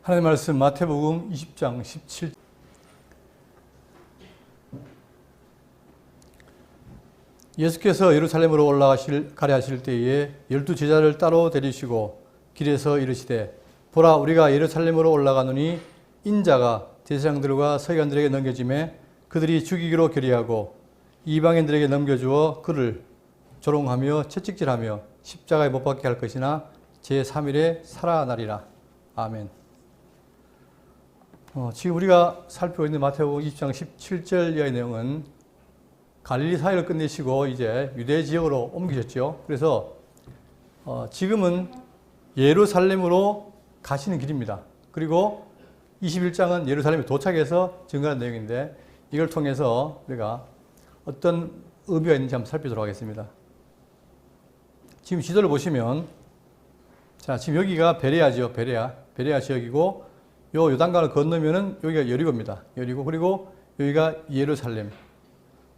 하나님의 말씀 마태복음 20장 17절. 예수께서 예루살렘으로 가려 하실 때에 12제자를 따로 데리시고 길에서 이르시되 보라 우리가 예루살렘으로 올라가노니 인자가 대제사장들과 서기관들에게 넘겨지매 그들이 죽이기로 결의하고 이방인들에게 넘겨주어 그를 조롱하며 채찍질하며 십자가에 못 박게 할 것이나 제3일에 살아나리라. 아멘. 지금 우리가 살피고 있는 마태복음 20장 17절 이하의 내용은 갈릴리 사역을 끝내시고 이제 유대 지역으로 옮기셨죠. 그래서 지금은 예루살렘으로 가시는 길입니다. 그리고 21장은 예루살렘에 도착해서 증거하는 내용인데 이걸 통해서 우리가 어떤 의미가 있는지 한번 살피도록 하겠습니다. 지금 지도를 보시면 자, 지금 여기가 베레아죠. 베레아 지역이고 요 요단강을 건너면은 여기가 여리고입니다. 여리고 그리고 여기가 예루살렘.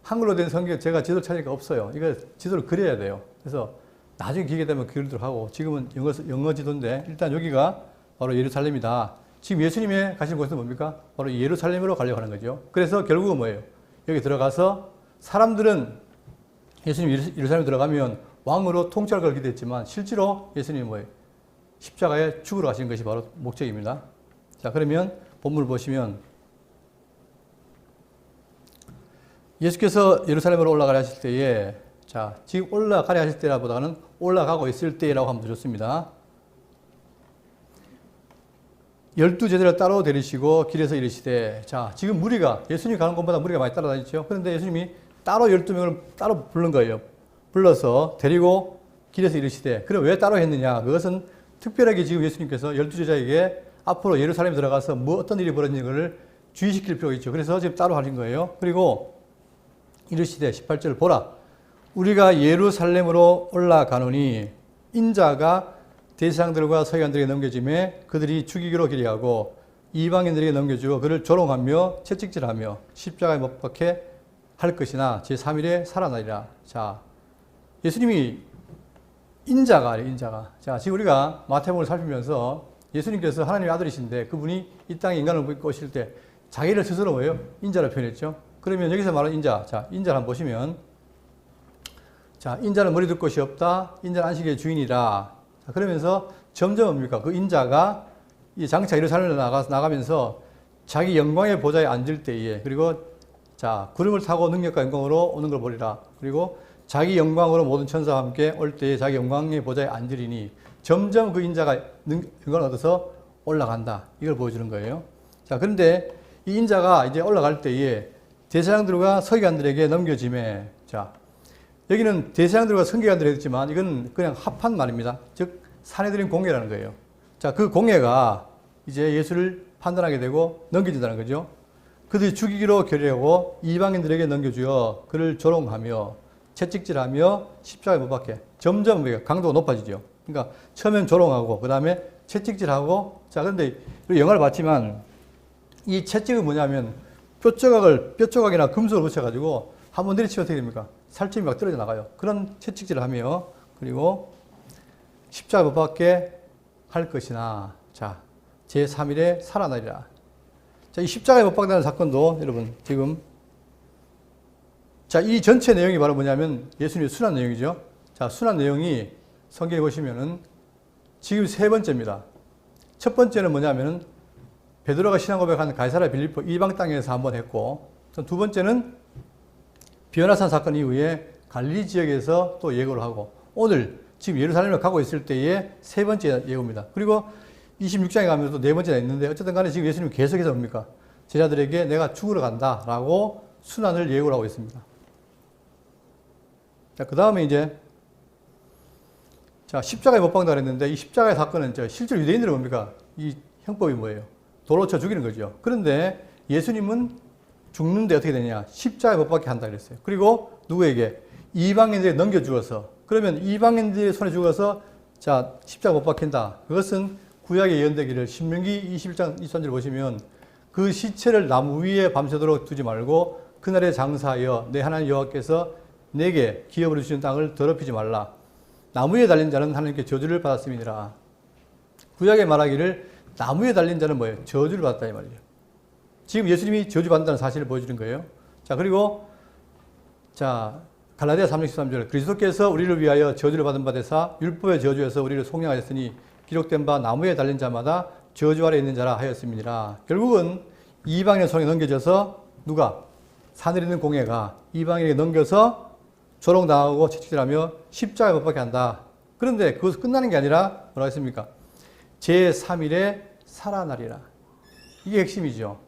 한글로 된 성경 제가 지도를 찾으니까 없어요. 이거 지도를 그려야 돼요. 그래서 나중에 기회가 되면 그리도록 하고 지금은 영어 지도인데 일단 여기가 바로 예루살렘이다. 지금 예수님의 가신 곳은 뭡니까? 바로 예루살렘으로 가려고 하는 거죠. 그래서 결국은 뭐예요? 여기 들어가서 사람들은 예수님 예루살렘에 들어가면 왕으로 통치할 걸 기대했지만 실제로 예수님이 뭐예요? 십자가에 죽으러 가시는 것이 바로 목적입니다. 자, 그러면 본문을 보시면 예수께서 예루살렘으로 올라가려 하실 때에 자, 지금 올라가려 하실 때라보다는 올라가고 있을 때라고 하면 더 좋습니다. 12제자를 따로 데리시고 길에서 이르시되 자, 지금 무리가 예수님이 가는 곳마다 무리가 많이 따라다니죠. 그런데 예수님이 따로 12명을 따로 부른 거예요. 불러서 데리고 길에서 이르시되 그럼 왜 따로 했느냐? 그것은 특별하게 지금 예수님께서 12제자에게 앞으로 예루살렘에 들어가서 뭐 어떤 일이 벌어지는지를 주의시킬 필요가 있죠. 그래서 지금 따로 하신 거예요. 그리고 이르시되 18절 보라 우리가 예루살렘으로 올라가노니 인자가 대제사장들과 서기관들에게 넘겨짐에 그들이 죽이기로 결의하고 이방인들에게 넘겨주어 그를 조롱하며 채찍질하며 십자가에 못 박게 할 것이나 제3일에 살아나리라. 자, 예수님이 인자가. 자, 지금 우리가 마태복음을 살피면서 예수님께서 하나님의 아들이신데 그분이 이 땅에 인간을 입고 오실 때 자기를 스스로 뭐예요? 인자로 표현했죠. 그러면 여기서 말하는 인자. 자, 인자를 한번 보시면 자, 인자는 머리 둘 곳이 없다. 인자는 안식의 주인이라. 자, 그러면서 점점 뭡니까? 그 인자가 이 장차 예루살렘으로 나가면서 자기 영광의 보좌에 앉을 때에 그리고 자, 구름을 타고 능력과 영광으로 오는 걸 보리라. 그리고 자기 영광으로 모든 천사와 함께 올 때에 자기 영광의 보좌에 앉으리니 점점 그 인자가 영광을 얻어서 올라간다. 이걸 보여주는 거예요. 자, 그런데 이 인자가 이제 올라갈 때에 대제사장들과 서기관들에게 넘겨짐에 자, 여기는 대제사장들과 서기관들이 했지만 이건 그냥 합한 말입니다. 즉 사내들인 공회라는 거예요. 자, 그 공회가 이제 예수를 판단하게 되고 넘겨진다는 거죠. 그들이 죽이기로 결의하고 이방인들에게 넘겨주어 그를 조롱하며 채찍질하며 십자가에 못 박게 점점 강도가 높아지죠. 그러니까 처음엔 조롱하고 그 다음에 채찍질하고 자, 그런데 영화를 봤지만 이 채찍은 뭐냐면 뼈조각이나 금속을 붙여가지고 한번 내리치면 어떻게 됩니까? 살점이 막 떨어져 나가요. 그런 채찍질을 하며 그리고 십자가에 못 박게 할 것이나 자, 제3일에 살아나리라. 자, 이 십자가에 못 박는 사건도 여러분 지금 자, 이 전체 내용이 바로 뭐냐면 예수님의 순환 내용이죠. 자, 순환 내용이 성경에 보시면은 지금 세 번째입니다. 첫 번째는 뭐냐면은 베드로가 신앙 고백한 가이사랴 빌립보 이방 땅에서 한번 했고 두 번째는 비오나산 사건 이후에 갈릴리 지역에서 또 예고를 하고 오늘 지금 예루살렘을 가고 있을 때의 세 번째 예고입니다. 그리고 26장에 가면 또 네 번째가 있는데 어쨌든 간에 지금 예수님이 계속해서 뭡니까? 제자들에게 내가 죽으러 간다라고 순환을 예고를 하고 있습니다. 자, 그 다음에 이제 자, 십자가에 못 박는다 그랬는데 이 십자가의 사건은 실제로 유대인들은 뭡니까? 이 형법이 뭐예요? 돌로 쳐 죽이는 거죠. 그런데 예수님은 죽는데 어떻게 되냐? 십자가에 못 박게 한다 그랬어요. 그리고 누구에게? 이방인들에게 넘겨주어서 그러면 이방인들의 손에 죽어서 자, 십자가 못 박힌다. 그것은 구약의 예언되기를 신명기 21장 23절 보시면 그 시체를 나무 위에 밤새도록 두지 말고 그날에 장사하여 내 하나님 여호와께서 내게 기업으로 주신 땅을 더럽히지 말라. 나무 위에 달린 자는 하나님께 저주를 받았음이니라. 구약에 말하기를 나무에 달린 자는 뭐예요? 저주를 받았다 이 말이죠. 지금 예수님이 저주받는다는 사실을 보여주는 거예요. 자, 그리고 자, 갈라디아 3:13절 그리스도께서 우리를 위하여 저주를 받은 바 되사 율법의 저주에서 우리를 속량하였으니 기록된 바 나무에 달린 자마다 저주 아래 있는 자라 하였습니다. 결국은 이방인의 손에 넘겨져서 누가? 사늘이 있는 공예가 이방인에게 넘겨서 조롱당하고 채찍질하며 십자가에 못 박게 한다. 그런데 그것이 끝나는 게 아니라 뭐라고 했습니까? 제3일에 살아나리라. 이게 핵심이죠.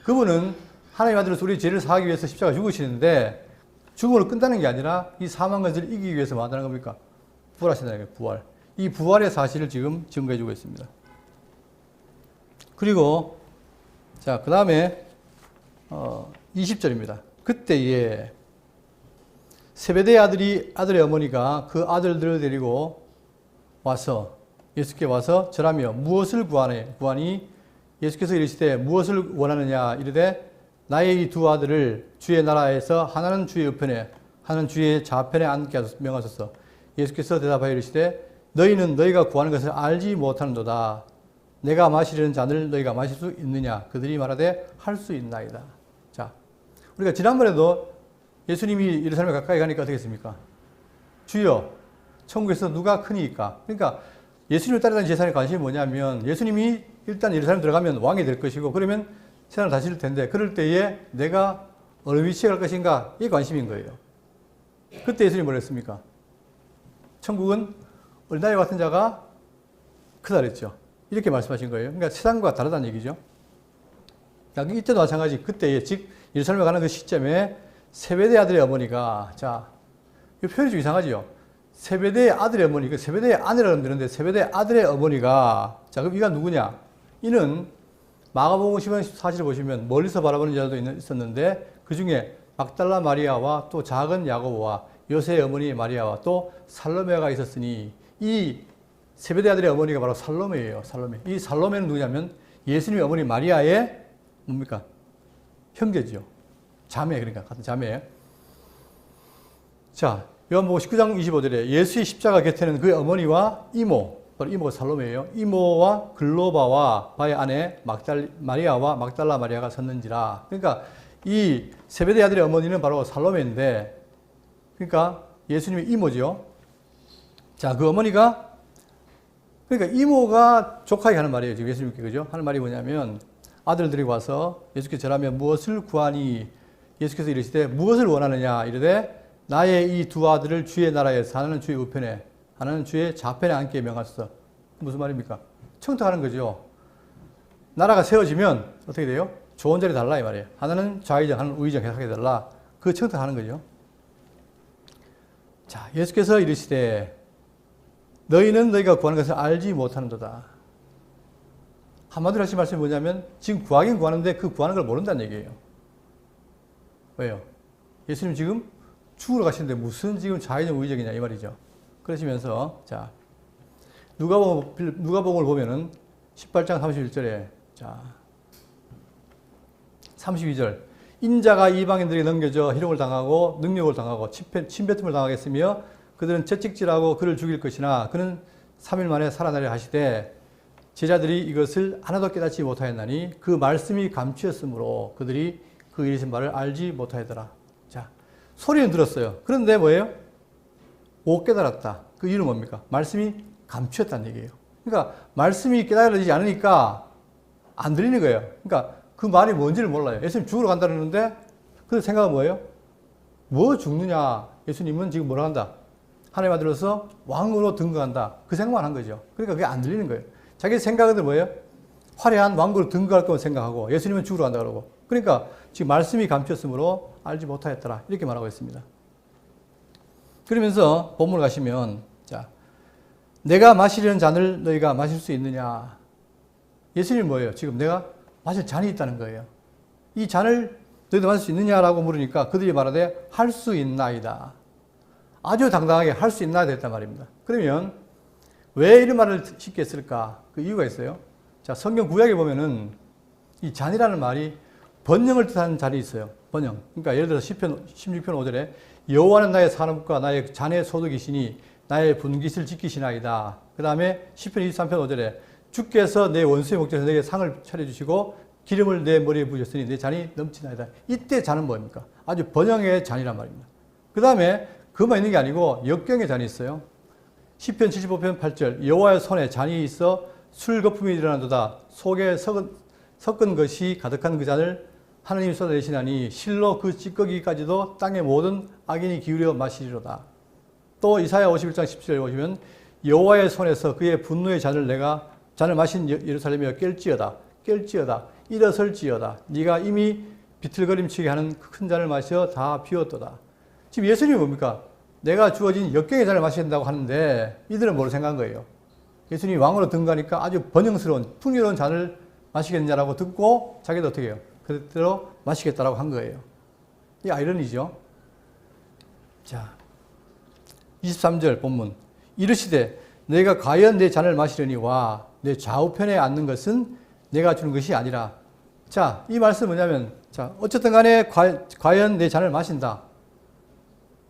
그분은 하나님 아들로서 우리 죄를 사하기 위해서 십자가 죽으시는데 죽음으로 끝나는 게 아니라 이 사망 것을 이기기 위해서 뭐 한다는 겁니까? 부활하신다는 거예요. 부활. 이 부활의 사실을 지금 증거해 주고 있습니다. 그리고 자, 그 다음에 20절입니다. 그때에 세베대의 아들의 어머니가 그 아들들을 데리고 와서 예수께 와서 절하며 무엇을 구하니 예수께서 이르시되 무엇을 원하느냐 이르되 나의 이 두 아들을 주의 나라에서 하나는 주의 우편에 하나는 주의 좌편에 앉게 명하소서. 예수께서 대답하여 이르시되 너희는 너희가 구하는 것을 알지 못하는도다. 내가 마시려는 잔을 너희가 마실 수 있느냐? 그들이 말하되 할 수 있나이다. 자, 우리가 지난번에도 예수님이 예루살렘에 가까이 가니까 어떻게 했습니까? 주여, 천국에서 누가 크니까? 그러니까 예수님을 따르는 제사장의 관심이 뭐냐면 예수님이 일단 예루살렘 들어가면 왕이 될 것이고 그러면 세상을 다스릴 텐데 그럴 때에 내가 어느 위치에 갈 것인가? 이게 관심인 거예요. 그때 예수님이 뭐라 했습니까? 천국은 어린아이와 같은 자가 크다 그랬죠. 이렇게 말씀하신 거예요. 그러니까 세상과 다르다는 얘기죠. 이때도 마찬가지. 그때 즉 예루살렘에 가는 그 시점에 세베대 아들의 어머니가 자, 이 표현이 좀 이상하죠. 세베대의 아들의 어머니, 그 세베대의 아내라고 하는데 세베대의 아들의 어머니가 자, 그럼 이가 누구냐? 이는 마가복음 14절을 보시면 멀리서 바라보는 자도 있었는데 그 중에 막달라 마리아와 또 작은 야고보와 요새의 어머니 마리아와 또 살로메가 있었으니 이 세베대 아들의 어머니가 바로 살로메예요. 살로메. 이 살로메는 누구냐면 예수님의 어머니 마리아의 뭡니까? 형제죠. 자매, 그러니까 같은 자매. 자, 요한복음 19장 25절에 예수의 십자가 곁에는 그의 어머니와 이모, 바로 이모가 살로메예요. 이모와 글로바와 바의 아내 마리아와 막달라 마리아가 섰는지라. 그러니까 이 세베대 아들의 어머니는 바로 살로메인데, 그러니까 예수님의 이모죠. 자, 그 어머니가 그러니까 이모가 조카에게 하는 말이에요. 지금 예수님께 그죠? 하는 말이 뭐냐면 아들들이 와서 예수께 절하면 무엇을 구하니 예수께서 이르시되 무엇을 원하느냐 이르되 나의 이 두 아들을 주의 나라에서 하나는 주의 우편에 하나는 주의 좌편에 앉게 명하소서. 무슨 말입니까? 청탁하는 거죠. 나라가 세워지면 어떻게 돼요? 좋은 자리 달라 이 말이에요. 하나는 좌의정, 하나는 우의정 하게 달라. 그 청탁하는 거죠. 자, 예수께서 이르시되 너희는 너희가 구하는 것을 알지 못하는도다. 한마디로 하신 말씀이 뭐냐면 지금 구하긴 구하는데 그 구하는 걸 모른다는 얘기예요. 왜요? 예수님 지금 죽으러 가시는데 무슨 지금 좌의정 우의정이냐 이 말이죠. 그러시면서 자, 누가복음을 보면은 18장 31절에 자 32절 인자가 이방인들에게 넘겨져 희롱을 당하고 능욕을 당하고 침뱉음을 당하겠으며 그들은 채찍질하고 그를 죽일 것이나 그는 3일 만에 살아나려 하시되 제자들이 이것을 하나도 깨닫지 못하였나니 그 말씀이 감추었으므로 그들이 그 이르신 바를 알지 못하였더라. 자, 소리는 들었어요. 그런데 뭐예요? 못 깨달았다. 그 이유는 뭡니까? 말씀이 감추었다는 얘기예요. 그러니까 말씀이 깨달아지지 않으니까 안 들리는 거예요. 그러니까 그 말이 뭔지를 몰라요. 예수님 죽으러 간다는데 그 생각은 뭐예요? 뭐 죽느냐? 예수님은 지금 뭐라 한다? 하나님 아들로서 왕으로 등극한다. 그 생각만 한 거죠. 그러니까 그게 안 들리는 거예요. 자기 생각은 뭐예요? 화려한 왕으로 등극할 것만 생각하고 예수님은 죽으러 간다 그러고. 그러니까 지금 말씀이 감추었으므로 알지 못하였더라. 이렇게 말하고 있습니다. 그러면서 본문을 가시면 자, 내가 마시려는 잔을 너희가 마실 수 있느냐? 예수님이 뭐예요? 지금 내가 마실 잔이 있다는 거예요. 이 잔을 너희도 마실 수 있느냐라고 물으니까 그들이 말하되 할 수 있나이다. 아주 당당하게 할 수 있나이다 했단 말입니다. 그러면 왜 이런 말을 쉽게 했을까? 그 이유가 있어요. 자, 성경 구약에 보면은 이 잔이라는 말이 번영을 뜻하는 잔이 있어요. 번영. 그러니까 예를 들어서 시편 16편 5절에 여호와는 나의 산업과 나의 잔의 소득이시니 나의 분깃을 지키시나이다. 그 다음에 시편 23편 5절에 주께서 내 원수의 목전에서 내게 상을 차려주시고 기름을 내 머리에 부으셨으니 내 잔이 넘치나이다. 이때 잔은 뭡니까? 아주 번영의 잔이란 말입니다. 그 다음에 그만 있는 게 아니고 역경의 잔이 있어요. 시편 75편 8절 여호와의 손에 잔이 있어 술 거품이 일어나도다. 속에 섞은 것이 가득한 그 잔을 하느님이 쏟아내시나니 실로 그 찌꺼기까지도 땅의 모든 악인이 기울여 마시리로다. 또 이사야 51장 17절에 보시면 여호와의 손에서 그의 분노의 잔을 마신 예루살렘이여 깰지어다 일어설지어다. 네가 이미 비틀거림치게 하는 큰 잔을 마셔 다 비웠도다. 지금 예수님이 뭡니까? 내가 주어진 역경의 잔을 마셔야 된다고 하는데 이들은 뭘 생각한 거예요? 예수님이 왕으로 등극하니까 아주 번영스러운 풍요로운 잔을 마시겠냐라고 듣고 자기도 어떻게 해요? 그대로 마시겠다라고 한 거예요. 이 아이러니죠. 자, 23절 본문. 이르시되 내가 과연 내 잔을 마시려니 와 내 좌우편에 앉는 것은 내가 주는 것이 아니라. 자, 이 말씀은 뭐냐면, 자, 어쨌든 간에 과연 내 잔을 마신다.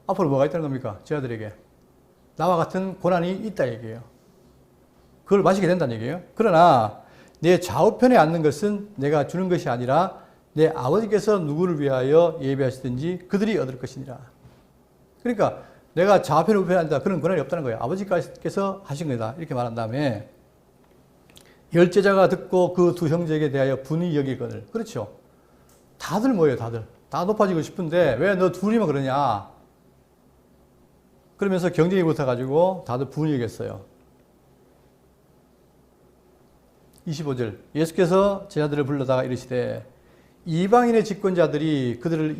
앞으로 뭐가 있다는 겁니까? 저자들에게. 나와 같은 고난이 있다 얘기예요. 그걸 마시게 된다는 얘기예요. 그러나 내 좌우편에 앉는 것은 내가 주는 것이 아니라 내 아버지께서 누구를 위하여 예비하시든지 그들이 얻을 것이니라. 그러니까 내가 좌우편에 우편에 앉다 그런 권한이 없다는 거예요. 아버지께서 하신 거다. 이렇게 말한 다음에 열제자가 듣고 그 두 형제에게 대하여 분이 여기거늘. 그렇죠. 다들 뭐예요? 다들. 다 높아지고 싶은데 왜 너 둘이만 그러냐. 그러면서 경쟁이 붙어가지고 다들 분이 여겼어요. 25절. 예수께서 제자들을 불러다가 이르시되 이방인의 집권자들이 그들을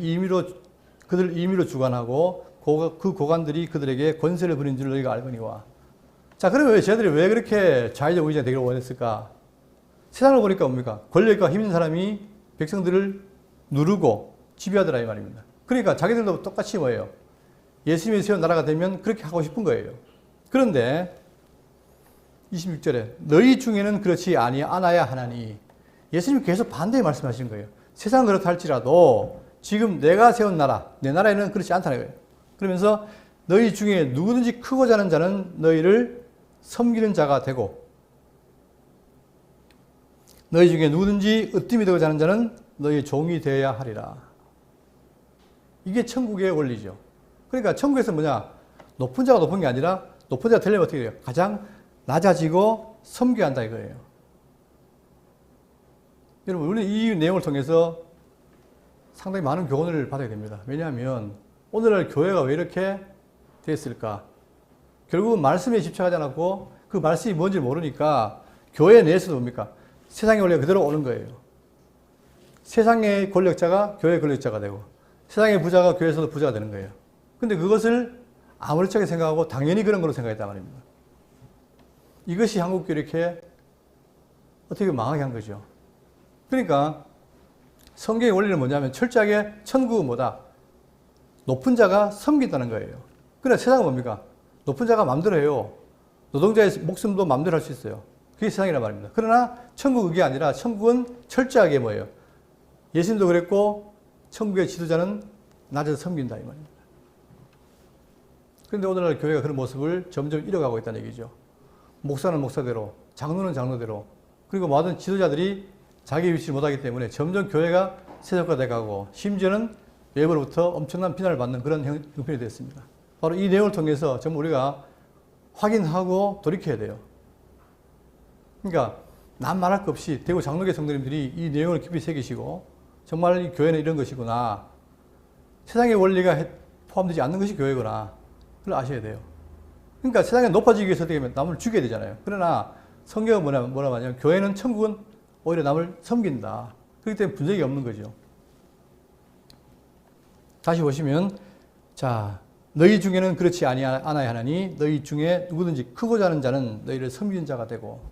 임의로 주관하고 그 고관들이 그들에게 권세를 부린 줄 너희가 알거니와. 자, 그러면 제자들이 왜 그렇게 좌의적 의지가 되기를 원했을까? 세상을 보니까 뭡니까? 권력과 힘 있는 사람이 백성들을 누르고 지배하더라 이 말입니다. 그러니까 자기들도 똑같이 뭐예요? 예수님이 세운 나라가 되면 그렇게 하고 싶은 거예요. 그런데 26절에 너희 중에는 그렇지 않아야 하나니. 예수님이 계속 반대의 말씀하시는 거예요. 세상은 그렇다 할지라도 지금 내가 세운 나라, 내 나라에는 그렇지 않다는 거예요. 그러면서 너희 중에 누구든지 크고자 하는 자는 너희를 섬기는 자가 되고 너희 중에 누구든지 으뜸이 되고자 하는 자는 너희의 종이 되어야 하리라. 이게 천국의 원리죠. 그러니까 천국에서 뭐냐? 높은 자가 높은 게 아니라 높은 자가 되려면 어떻게 돼요? 가장 낮아지고 섬겨야 한다 이거예요. 여러분, 우리는 이 내용을 통해서 상당히 많은 교훈을 받아야 됩니다. 왜냐하면 오늘날 교회가 왜 이렇게 됐을까? 결국은 말씀에 집착하지 않았고 그 말씀이 뭔지 모르니까 교회 내에서도 뭡니까? 세상의 원리가 그대로 오는 거예요. 세상의 권력자가 교회의 권력자가 되고 세상의 부자가 교회에서도 부자가 되는 거예요. 근데 그것을 아무렇지않게 생각하고 당연히 그런 걸로 생각했단 말입니다. 이것이 한국교회 이렇게 어떻게 망하게 한 거죠. 그러니까 성경의 원리는 뭐냐면 철저하게 천국은 뭐다? 높은 자가 섬긴다는 거예요. 그러나 세상은 뭡니까? 높은 자가 마음대로 해요. 노동자의 목숨도 마음대로 할 수 있어요. 그게 세상이란 말입니다. 그러나 천국은 그게 아니라 천국은 철저하게 뭐예요? 예수님도 그랬고 천국의 지도자는 낮에서 섬긴다 이 말입니다. 그런데 오늘날 교회가 그런 모습을 점점 잃어가고 있다는 얘기죠. 목사는 목사대로, 장로는 장로대로, 그리고 모든 지도자들이 자기 위치를 못하기 때문에 점점 교회가 세속화돼가고 심지어는 외부로부터 엄청난 비난을 받는 그런 형편이 됐습니다. 바로 이 내용을 통해서 전부 우리가 확인하고 돌이켜야 돼요. 그러니까 남 말할 것 없이 대구 장로교 성도님들이 이 내용을 깊이 새기시고 정말 이 교회는 이런 것이구나. 세상의 원리가 포함되지 않는 것이 교회구나. 그걸 아셔야 돼요. 그러니까 세상에 높아지기 위해서 어떻게 하면 남을 죽여야 되잖아요. 그러나 성경은 뭐라고 하냐면 교회는 천국은 오히려 남을 섬긴다. 그렇기 때문에 분쟁이 없는 거죠. 다시 보시면 자 너희 중에는 그렇지 않아야 하나니 너희 중에 누구든지 크고자 하는 자는 너희를 섬기는 자가 되고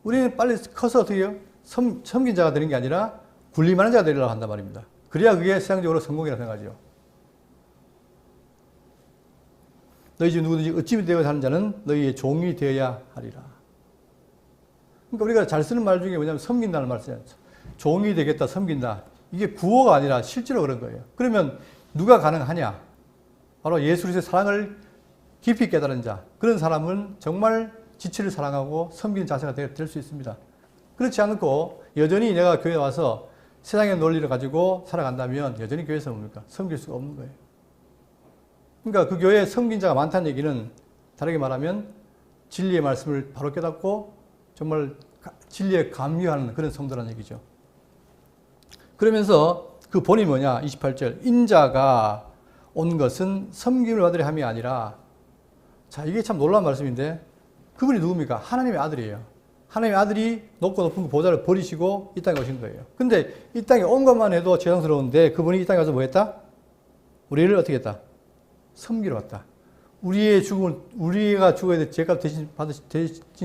우리는 빨리 커서 어떻게 해요? 섬긴 자가 되는 게 아니라 군림하는 자가 되려고 한단 말입니다. 그래야 그게 세상적으로 성공이라고 생각하죠. 너희 중 누구든지 어찌 되어 사는 자는 너희의 종이 되어야 하리라. 그러니까 우리가 잘 쓰는 말 중에 뭐냐면 섬긴다는 말 써요. 종이 되겠다, 섬긴다. 이게 구호가 아니라 실제로 그런 거예요. 그러면 누가 가능하냐? 바로 예수 그리스도의 사랑을 깊이 깨달은 자. 그런 사람은 정말 지체를 사랑하고 섬기는 자세가 될 수 있습니다. 그렇지 않고 여전히 내가 교회에 와서 세상의 논리를 가지고 살아간다면 여전히 교회에서 뭡니까? 섬길 수가 없는 거예요. 그러니까 그 교회에 섬긴 자가 많다는 얘기는 다르게 말하면 진리의 말씀을 바로 깨닫고 정말 진리에 감유하는 그런 성도라는 얘기죠. 그러면서 그 본이 뭐냐? 28절. 인자가 온 것은 섬김을 받으려 함이 아니라, 자, 이게 참 놀라운 말씀인데 그분이 누굽니까? 하나님의 아들이에요. 하나님의 아들이 높고 높은 그 보좌를 버리시고 이 땅에 오신 거예요. 근데 이 땅에 온 것만 해도 죄송스러운데 그분이 이 땅에 와서 뭐 했다? 우리를 어떻게 했다? 섬기러 왔다. 우리의 죽음을, 우리가 죽어야 될 죄값 대신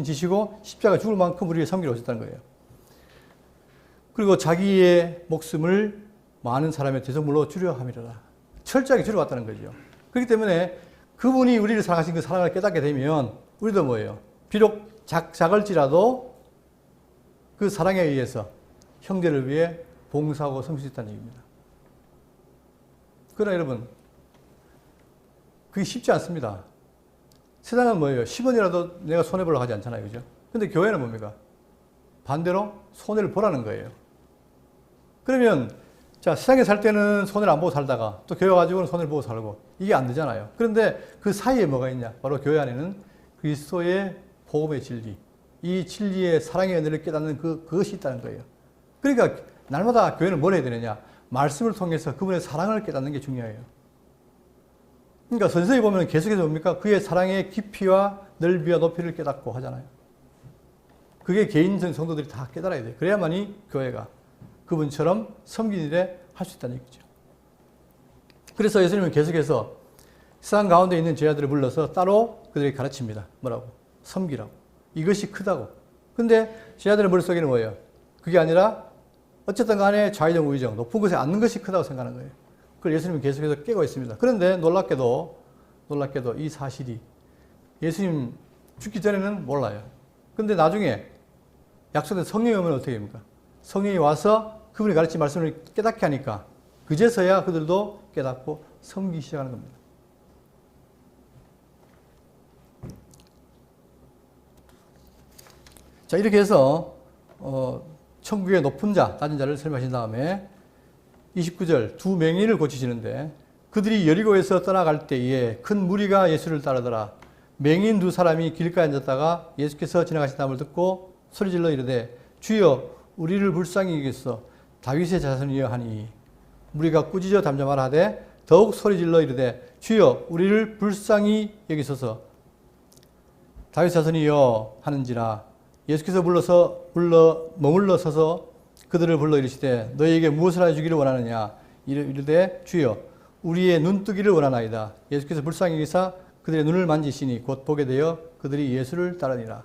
지시고 십자가 죽을 만큼 우리를 섬기러 오셨다는 거예요. 그리고 자기의 목숨을 많은 사람의 대속물로 주려 함이라. 철저하게 주려 왔다는 거죠. 그렇기 때문에 그분이 우리를 사랑하신 그 사랑을 깨닫게 되면 우리도 뭐예요? 비록 작을지라도 그 사랑에 의해서 형제를 위해 봉사하고 섬길 수 있다는 얘기입니다. 그러나 여러분, 그게 쉽지 않습니다. 세상은 뭐예요? 10원이라도 내가 손해보려고 하지 않잖아요. 그죠? 근데 교회는 뭡니까? 반대로 손해를 보라는 거예요. 그러면, 자, 세상에 살 때는 손해를 안 보고 살다가 또 교회 가지고는 손해를 보고 살고 이게 안 되잖아요. 그런데 그 사이에 뭐가 있냐? 바로 교회 안에는 그리스도의 복음의 진리, 이 진리의 사랑의 은혜를 깨닫는 그것이 있다는 거예요. 그러니까 날마다 교회는 뭘 해야 되느냐? 말씀을 통해서 그분의 사랑을 깨닫는 게 중요해요. 그러니까 서서히 보면 계속해서 뭡니까? 그의 사랑의 깊이와 넓이와 높이를 깨닫고 하잖아요. 그게 개인적인 성도들이 다 깨달아야 돼요. 그래야만이 교회가 그분처럼 섬기는 일에 할 수 있다는 얘기죠. 그래서 예수님은 계속해서 세상 가운데 있는 제자들을 불러서 따로 그들에게 가르칩니다. 뭐라고? 섬기라고. 이것이 크다고. 근데 제자들의 머릿속에는 뭐예요? 그게 아니라 어쨌든 간에 좌의정 우의정 높은 곳에 앉는 것이 크다고 생각하는 거예요. 그걸 예수님은 계속해서 깨고 있습니다. 그런데 놀랍게도 이 사실이 예수님 죽기 전에는 몰라요. 근데 나중에 약속된 성령이 오면 어떻게 됩니까? 성령이 와서 그분이 가르친 말씀을 깨닫게 하니까 그제서야 그들도 깨닫고 섬기기 시작하는 겁니다. 자, 이렇게 해서 천국의 높은 자, 낮은 자를 설명하신 다음에 29절 두 맹인을 고치시는데 그들이 여리고에서 떠나갈 때에 큰 무리가 예수를 따르더라. 맹인 두 사람이 길가에 앉았다가 예수께서 지나가신다음을 듣고 소리질러 이르되 주여 우리를 불쌍히 여기소서 다윗의 자손이여 하니 무리가 꾸짖어 담담하라 하되 더욱 소리질러 이르되 주여 우리를 불쌍히 여기소서 다윗의 자손이여 하는지라. 예수께서 머물러 서서 그들을 불러 이르시되 너희에게 무엇을 하여 주기를 원하느냐 이르되 주여 우리의 눈뜨기를 원하나이다. 예수께서 불쌍히 여기사 그들의 눈을 만지시니 곧 보게 되어 그들이 예수를 따르니라.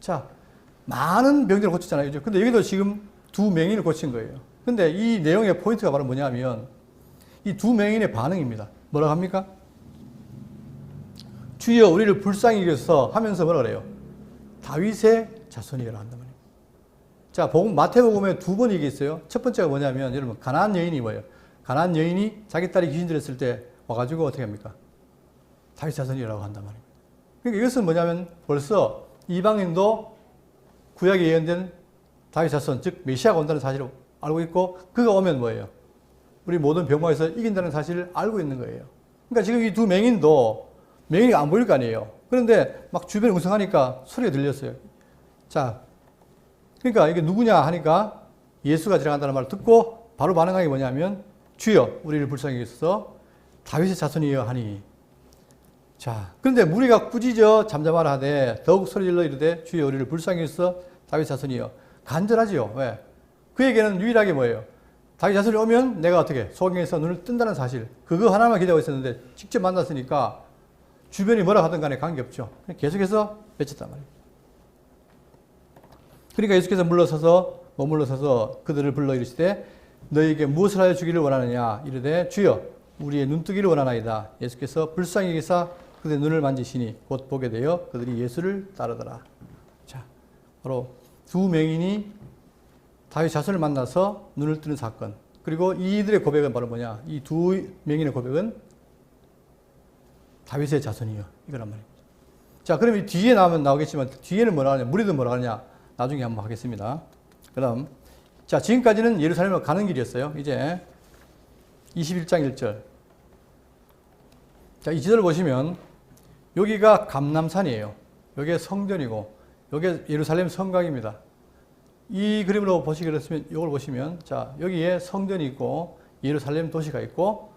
자, 많은 병들을 고쳤잖아요. 그죠? 근데 여기도 지금 두 맹인을 고친 거예요. 근데 이 내용의 포인트가 바로 뭐냐면 이 두 맹인의 반응입니다. 뭐라고 합니까? 주여 우리를 불쌍히 여기소서 하면서 뭐라 그래요? 다윗의 자손이라 한단 말이에요. 자, 마태복음에 두 번 얘기했어요. 첫 번째가 뭐냐면 여러분 가나안 여인이 뭐예요? 가나안 여인이 자기 딸이 귀신 들었을 때 와가지고 어떻게 합니까? 다윗 자손이라고 한단 말입니다. 그러니까 이것은 뭐냐면 벌써 이방인도 구약에 예언된 다윗 자손, 즉 메시아가 온다는 사실을 알고 있고 그가 오면 뭐예요? 우리 모든 병마에서 이긴다는 사실을 알고 있는 거예요. 그러니까 지금 이 두 맹인도 맹인이 안 보일 거 아니에요. 그런데 막 주변에 웅성하니까 소리가 들렸어요. 자, 그러니까 이게 누구냐 하니까 예수가 지나간다는 말을 듣고 바로 반응한 게 뭐냐면 주여 우리를 불쌍히 여기소서 다윗의 자손이여 하니. 자, 그런데 무리가 꾸짖어 잠잠하라 하되 더욱 소리질러 이르되 주여 우리를 불쌍히 여기소서 다윗의 자손이여. 간절하지요. 왜? 그에게는 유일하게 뭐예요? 다윗 자손이 오면 내가 어떻게 소경에서 눈을 뜬다는 사실 그거 하나만 기대하고 있었는데 직접 만났으니까 주변이 뭐라 하든 간에 관계없죠. 계속해서 외쳤단 말이에요. 그러니까 예수께서 머물러서서 그들을 불러 이르시되 너희에게 무엇을 하여 주기를 원하느냐 이르되 주여 우리의 눈뜨기를 원하나이다. 예수께서 불쌍히 여기사 그들의 눈을 만지시니 곧 보게 되어 그들이 예수를 따르더라. 자, 바로 두 맹인이 다윗 자손을 만나서 눈을 뜨는 사건. 그리고 이들의 고백은 바로 뭐냐? 이 두 맹인의 고백은 다윗의 자손이요 이거란 말입니다. 자, 그럼 이 뒤에 나오겠지만 뒤에는 뭐라 하냐? 무리도 뭐라 하냐? 나중에 한번 하겠습니다. 그럼 자, 지금까지는 예루살렘으로 가는 길이었어요. 이제 21장 1절. 자, 이 지도를 보시면 여기가 감람산이에요. 여기가 성전이고 여기가 예루살렘 성곽입니다. 이 그림으로 보시기 그렇으면 이걸 보시면 자, 여기에 성전이 있고 예루살렘 도시가 있고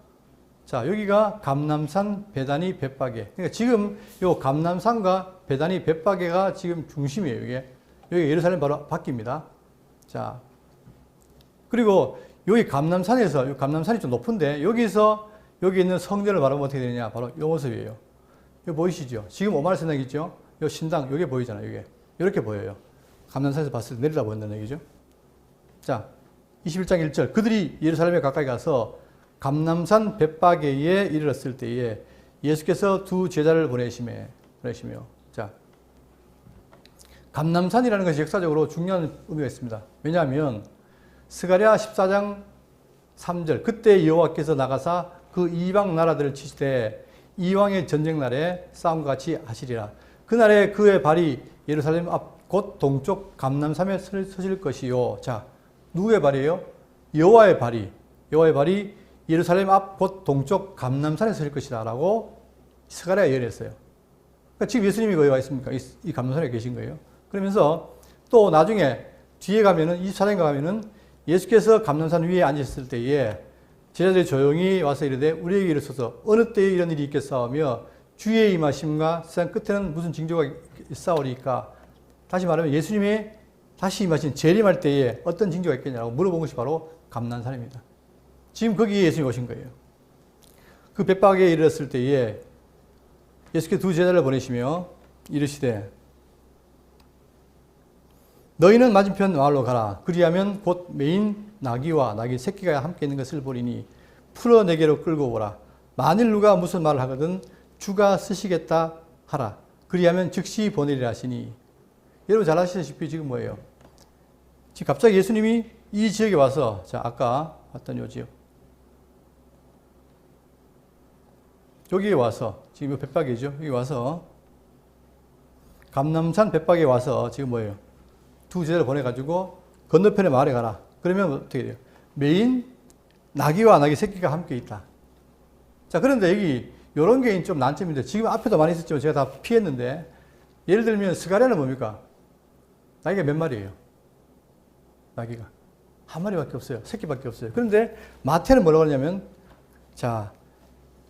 자, 여기가 감람산 베다니 벳바게. 그러니까 지금 요 감람산과 베다니 벳바게가 지금 중심이에요. 여기 예루살렘 바로 바뀝니다. 자, 그리고 여기 감람산에서, 감람산이 좀 높은데 여기서 여기 있는 성전을 바라보면 어떻게 되느냐? 바로 이 모습이에요. 이거 보이시죠? 지금 오마르 신당 있죠? 요 신당, 요게 보이잖아요. 이게 이렇게 보여요. 감람산에서 봤을 때 내려다 보인다는 얘기죠. 자, 21장 1절. 그들이 예루살렘에 가까이 가서 감람산 벳바게에 이르렀을 때에 예수께서 두 제자를 보내시며. 자, 감람산이라는 것이 역사적으로 중요한 의미가 있습니다. 왜냐하면 스가랴 14장 3절. 그때 여호와께서 나가사 그 이방 나라들을 치시되 이왕의 전쟁 날에 싸움과 같이 하시리라. 그날에 그의 발이 예루살렘 앞 곧 동쪽 감람산에 서실 것이요. 자, 누구의 발이에요? 여호와의 발이 예루살렘 앞 곧 동쪽 감람산에 서실 것이다 라고 스가랴가 예언했어요. 그러니까 지금 예수님이 거기 와 있습니까? 이 감람산에 계신 거예요. 그러면서 또 나중에 뒤에 가면은 24장에 가면은 예수께서 감람산 위에 앉으셨을 때에 제자들이 조용히 와서 이르되 우리에게 이르소서 어느 때에 이런 일이 있겠사오며 주의 임하심과 세상 끝에는 무슨 징조가 있사오리까. 다시 말하면 예수님이 다시 임하신 재림할 때에 어떤 징조가 있겠냐고 물어본 것이 바로 감람산입니다. 지금 거기에 예수님이 오신 거예요. 그 벳바게에 이르렀을 때에 예수께서 두 제자를 보내시며 이르시되 너희는 맞은편 마을로 가라. 그리하면 곧 메인 나귀와 나귀 새끼가 함께 있는 것을 보리니 풀어 내게로 끌고 오라. 만일 누가 무슨 말을 하거든 주가 쓰시겠다 하라. 그리하면 즉시 보내리라 하시니. 여러분 잘 아시다시피 지금 뭐예요? 지금 갑자기 예수님이 이 지역에 와서 자, 아까 봤던 요 지역 여기에 와서 지금 이 벳바게죠. 여기 와서 감람산 벳바게에 와서 지금 뭐예요? 두 제자를 보내가지고 건너편에 마을에 가라. 그러면 어떻게 돼요? 메인 나귀와 나귀 새끼가 함께 있다. 자, 그런데 여기 이런 게 좀 난점인데 지금 앞에도 많이 있었지만 제가 다 피했는데 예를 들면 스가랴는 뭡니까? 나귀가 몇 마리예요? 나귀가 한 마리밖에 없어요. 새끼밖에 없어요. 그런데 마태는 뭐라고 하냐면 자,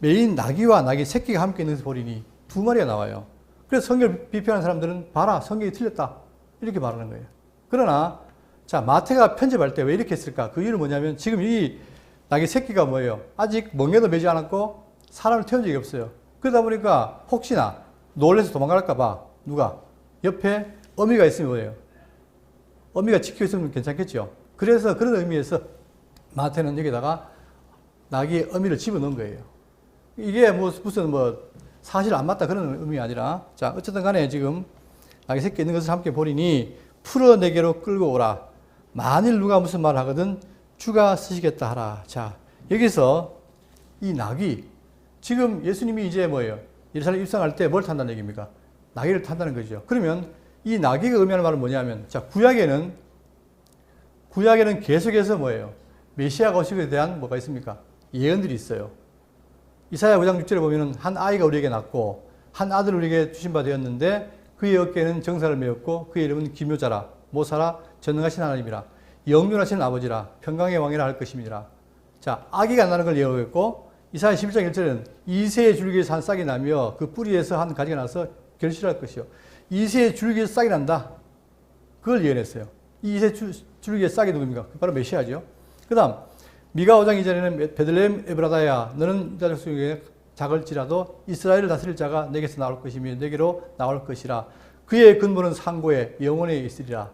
메인 나귀와 나귀 새끼가 함께 있는 것을 보리니 두 마리가 나와요. 그래서 성경을 비판하는 사람들은 봐라, 성경이 틀렸다 이렇게 말하는 거예요. 그러나 자, 마태가 편집할 때 왜 이렇게 했을까? 그 이유는 뭐냐면 지금 이 나귀 새끼가 뭐예요? 아직 멍에도 매지 않았고 사람을 태운 적이 없어요. 그러다 보니까 혹시나 놀래서 도망갈까 봐 누가 옆에 어미가 있으면 뭐예요? 어미가 지켜 있으면 괜찮겠죠. 그래서 그런 의미에서 마태는 여기다가 나귀의 어미를 집어넣은 거예요. 이게 무슨 사실 안 맞다 그런 의미가 아니라 자, 어쨌든 간에 지금 나귀 새끼 있는 것을 함께 보리니 풀어 내게로 끌고 오라. 만일 누가 무슨 말을 하거든 주가 쓰시겠다 하라. 자, 여기서 이 나귀 지금 예수님이 이제 뭐예요? 예루살렘 입성할 때 뭘 탄다는 얘기입니까? 나귀를 탄다는 거죠. 그러면 이 나귀가 의미하는 말은 뭐냐면 자, 구약에는 계속해서 뭐예요? 메시아가 오시게 대한 뭐가 있습니까? 예언들이 있어요. 이사야 9장 6절에 보면은 한 아이가 우리에게 낳고 한 아들을 우리에게 주신 바 되었는데 그의 어깨에는 정사를 메었고 그의 이름은 기묘자라 모사라 전능하신 하나님이라 영존하신 아버지라 평강의 왕이라 할 것입니다. 자, 아기가 나는 걸 예언했고 이사야 11장 1절에는 이새의 줄기에서 한 싹이 나며 그 뿌리에서 한 가지가 나서 결실할 것이요. 이새의 줄기에서 싹이 난다. 그걸 예언했어요. 이 이새 줄기의 싹이 누굽니까? 바로 메시아죠. 그 다음 미가 5장 2절에는 베들레헴 에브라다야 너는 유다 족속 중에 작을지라도 이스라엘을 다스릴 자가 내게서 나올 것이며 내게로 나올 것이라. 그의 근본은 상고에 영원에 있으리라.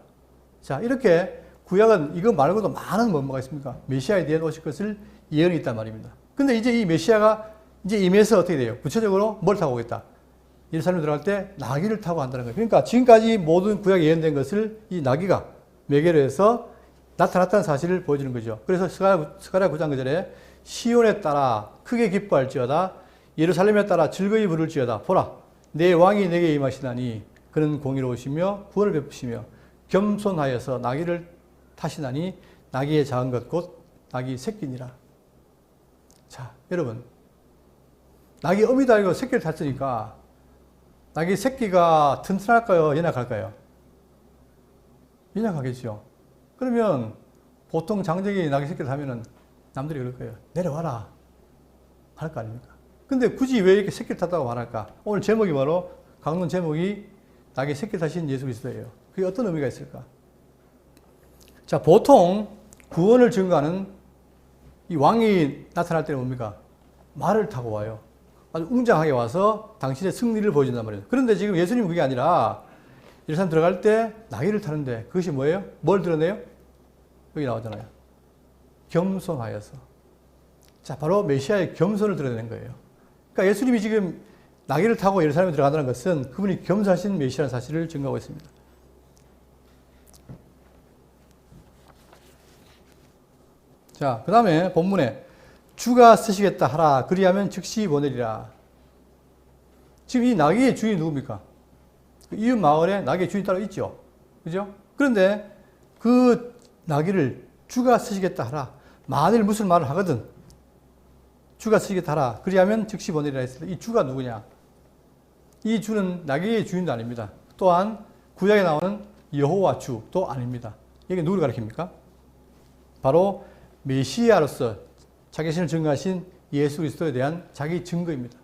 자, 이렇게 구약은 이거 말고도 많은 뭐가 있습니까? 메시아에 대한 오실 것을 예언이 있단 말입니다. 근데 이제 이 메시아가 이제 임해서 어떻게 돼요? 구체적으로 뭘 타고 오겠다? 예루살렘 들어갈 때 나귀를 타고 한다는 거예요. 그러니까 지금까지 모든 구약에 예언된 것을 이 나귀가 매개로 해서 나타났다는 사실을 보여주는 거죠. 그래서 스가랴 9장 9절에 시온에 따라 크게 기뻐할지어다 예루살렘에 따라 즐거이 부를지어다. 보라, 내 왕이 내게 임하시나니 그는 공의로우시며 구원을 베푸시며 겸손하여서 나귀를 타시나니 나귀의 작은 것 곧 나귀 새끼니라. 자, 여러분, 나귀 어미도 아니고 새끼를 탔으니까 나귀 새끼가 튼튼할까요? 연약할까요? 연약하겠죠. 그러면 보통 장정이 나귀 새끼를 타면은 남들이 그럴 거예요. 내려와라. 할 거 아닙니까? 근데 굳이 왜 이렇게 새끼를 탔다고 말할까? 오늘 제목이 바로, 강론 제목이 나귀 새끼를 타신 예수 그리스도예요. 그게 어떤 의미가 있을까? 자, 보통 구원을 증거하는 이 왕이 나타날 때는 뭡니까? 말을 타고 와요. 아주 웅장하게 와서 당신의 승리를 보여준단 말이에요. 그런데 지금 예수님은 그게 아니라 예루살렘 들어갈 때 나귀를 타는데 그것이 뭐예요? 뭘 드러내요? 여기 나오잖아요. 겸손하여서. 자, 바로 메시아의 겸손을 드러내는 거예요. 그러니까 예수님이 지금 나귀를 타고 예루살렘에 들어간다는 것은 그분이 겸손하신 메시아라는 사실을 증거하고 있습니다. 자, 그 다음에 본문에 주가 쓰시겠다 하라 그리하면 즉시 보내리라. 지금 이 나귀의 주인이 누굽니까? 이웃 마을에 나귀의 주인이 따로 있죠. 그죠? 그런데 그 나귀를 주가 쓰시겠다 하라. 만일 무슨 말을 하거든 주가 쓰시겠다 하라. 그리하면 즉시 보내리라 했을 때 이 주가 누구냐? 이 주는 나귀의 주인도 아닙니다. 또한 구약에 나오는 여호와 주도 아닙니다. 이게 누구를 가리킵니까? 바로 메시아로서 자기 자신을 증거하신 예수 그리스도에 대한 자기 증거입니다.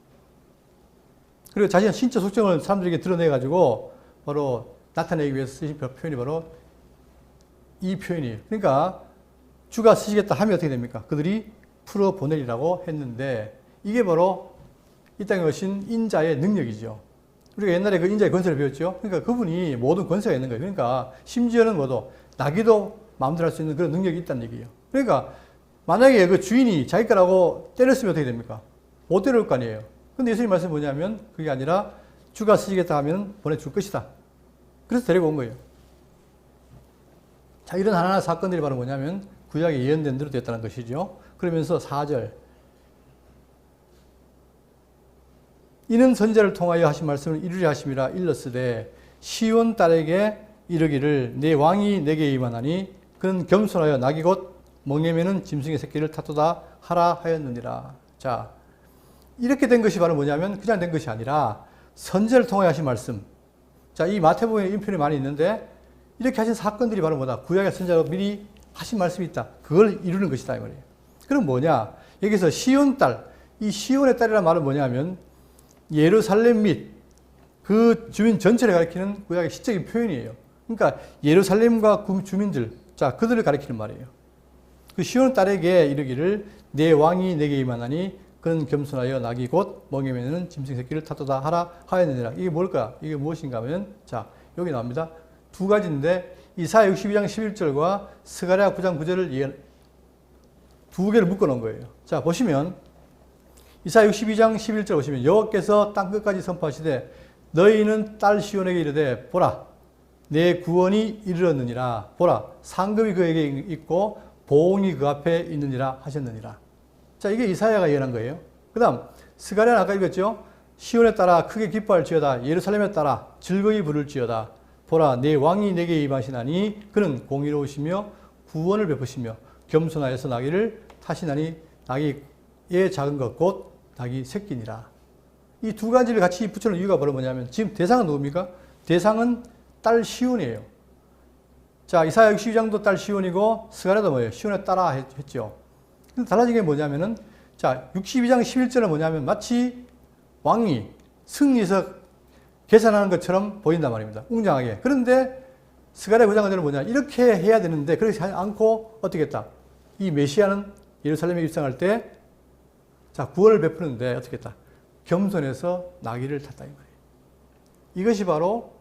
그리고 자신의 신적 속성을 사람들에게 드러내가지고 바로 나타내기 위해서 쓰신 표현이 바로 이 표현이에요. 그러니까 주가 쓰시겠다 하면 어떻게 됩니까? 그들이 풀어 보내리라고 했는데 이게 바로 이 땅에 오신 인자의 능력이죠. 우리가 옛날에 그 인자의 권세를 배웠죠. 그러니까 그분이 모든 권세가 있는 거예요. 그러니까 심지어는 뭐도 나귀도 마음대로 할 수 있는 그런 능력이 있다는 얘기예요. 그러니까 만약에 그 주인이 자기 거라고 때렸으면 어떻게 됩니까? 못 때릴 거 아니에요. 근데 예수님 말씀이 뭐냐면 그게 아니라 주가 쓰시겠다 하면 보내줄 것이다. 그래서 데리고 온 거예요. 자, 이런 하나하나 사건들이 바로 뭐냐면 구약에 예언된 대로 됐다는 것이죠. 그러면서 4절 이는 선지자를 통하여 하신 말씀을 이루려 하심이라 일렀으되 시온 딸에게 이르기를 내 왕이 내게 임하나니 그는 겸손하여 나귀 곧 멍에 매는 짐승의 새끼를 탓도다 하라 하였느니라. 자, 이렇게 된 것이 바로 뭐냐면 그냥 된 것이 아니라 선지자를 통하여 하신 말씀. 자, 이 마태복음에 인편이 많이 있는데 이렇게 하신 사건들이 바로 뭐다? 구약의 선지자로 미리 하신 말씀이 있다. 그걸 이루는 것이다 이 말이에요. 그럼 뭐냐? 여기서 시온 딸, 이 시온의 딸이라는 말은 뭐냐면 예루살렘 및 그 주민 전체를 가리키는 구약의 시적인 표현이에요. 그러니까 예루살렘과 그 주민들, 자, 그들을 가리키는 말이에요. 그 시온 딸에게 이르기를 내 왕이 내게 임하나니 그는 겸손하여 나귀 곧 멍에 매는 짐승 새끼를 탓도다 하라 하였느니라. 이게 뭘까? 이게 무엇인가 하면 자, 여기 나옵니다. 두 가지인데 이사야 62장 11절과 스가랴 9장 9절을 두 개를 묶어 놓은 거예요. 자, 보시면 이사야 62장 11절 보시면 여호와께서 땅 끝까지 선포하시되 너희는 딸 시온에게 이르되 보라 내 구원이 이르렀느니라. 보라 상급이 그에게 있고 보응이 그 앞에 있느니라 하셨느니라. 자, 이게 이사야가 예언한 거예요. 그 다음 스가랴는 아까 읽었죠. 시온에 따라 크게 기뻐할지어다 예루살렘에 따라 즐거이 부를지어다. 보라 내 왕이 내게 임하시나니 그는 공의로우시며 구원을 베푸시며 겸손하여서 나귀를 타시나니 나귀의 작은 것 곧 나귀 새끼니라. 이 두 가지를 같이 붙여놓은 이유가 바로 뭐냐면 지금 대상은 누굽니까? 대상은 딸 시온이에요. 자, 이사야 62장도 딸 시온이고 스가랴도 뭐예요? 시온에 따라 했죠. 근데 달라진 게 뭐냐면은 자, 62장 11절은 뭐냐면 마치 왕이 승리해서 계산하는 것처럼 보인단 말입니다. 웅장하게. 그런데 스가랴 9장은 뭐냐? 이렇게 해야 되는데 그렇게 하지 않고 어떻게 했다? 이 메시아는 예루살렘에 입성할 때 자, 구원을 베푸는데 어떻게 했다? 겸손해서 나귀를 탔다 이 말이에요. 이것이 바로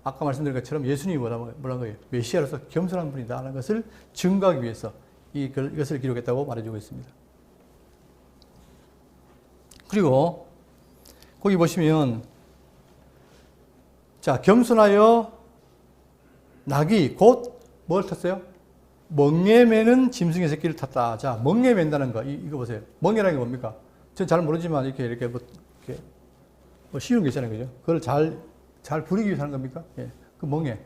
아까 말씀드린 것처럼 예수님이 뭐라는 거예요? 메시아로서 겸손한 분이다 하는 것을 증거하기 위해서 이것을 기록했다고 말해주고 있습니다. 그리고 거기 보시면 자, 겸손하여 나귀 곧 뭘 탔어요? 멍에 매는 짐승의 새끼를 탔다. 자, 멍에 맨다는 거 이거 보세요. 멍에라는 게 뭡니까? 전 잘 모르지만 이렇게 뭐 쉬운 게 있잖아요. 그죠? 그걸 잘 부리기 위해서 하는 겁니까? 예. 그 멍에.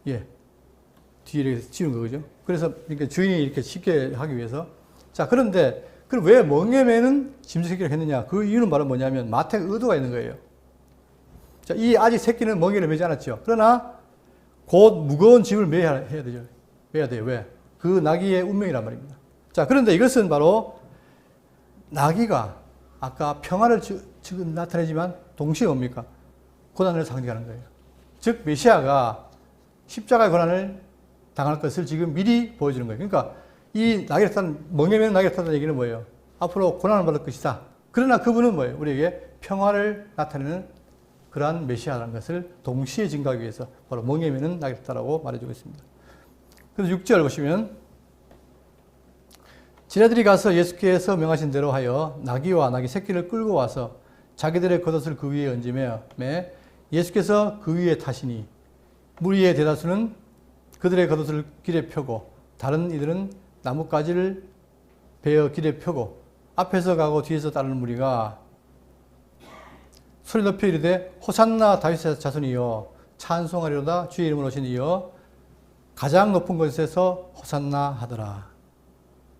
예. 뒤에 이렇게 지운 거죠. 그래서 그러니까 주인이 이렇게 쉽게 하기 위해서. 자, 그런데 그럼 왜 멍에매는 짐승 새끼를 했느냐? 그 이유는 바로 뭐냐면 마택 의도가 있는 거예요. 자, 이 아직 새끼는 멍에를 매지 않았죠. 그러나 곧 무거운 짐을 매야 되죠. 매야 돼요. 왜? 그 나귀의 운명이란 말입니다. 자, 그런데 이것은 바로 나귀가 아까 평화를 나타내지만 동시에 뭡니까? 고난을 상징하는 거예요. 즉 메시아가 십자가의 고난을 당할 것을 지금 미리 보여주는 거예요. 그러니까 이 나귀를 탄 멍에매는 나귀를 탄다는 얘기는 뭐예요? 앞으로 고난을 받을 것이다. 그러나 그분은 뭐예요? 우리에게 평화를 나타내는 그러한 메시아라는 것을 동시에 증가하기 위해서 바로 멍에매는 나귀를 타라고 말해주고 있습니다. 그래서 6절 보시면 지네들이 가서 예수께서 명하신 대로 하여 나귀와 나귀 새끼를 끌고 와서 자기들의 겉옷을 그 위에 얹으며 예수께서 그 위에 타시니 무리의 대다수는 그들의 겉옷을 길에 펴고 다른 이들은 나뭇가지를 베어 길에 펴고 앞에서 가고 뒤에서 따르는 무리가 소리 높여 이르되 호산나 다윗의 자손이여 찬송하리로다 주의 이름으로 오신 이여 가장 높은 곳에서 호산나 하더라.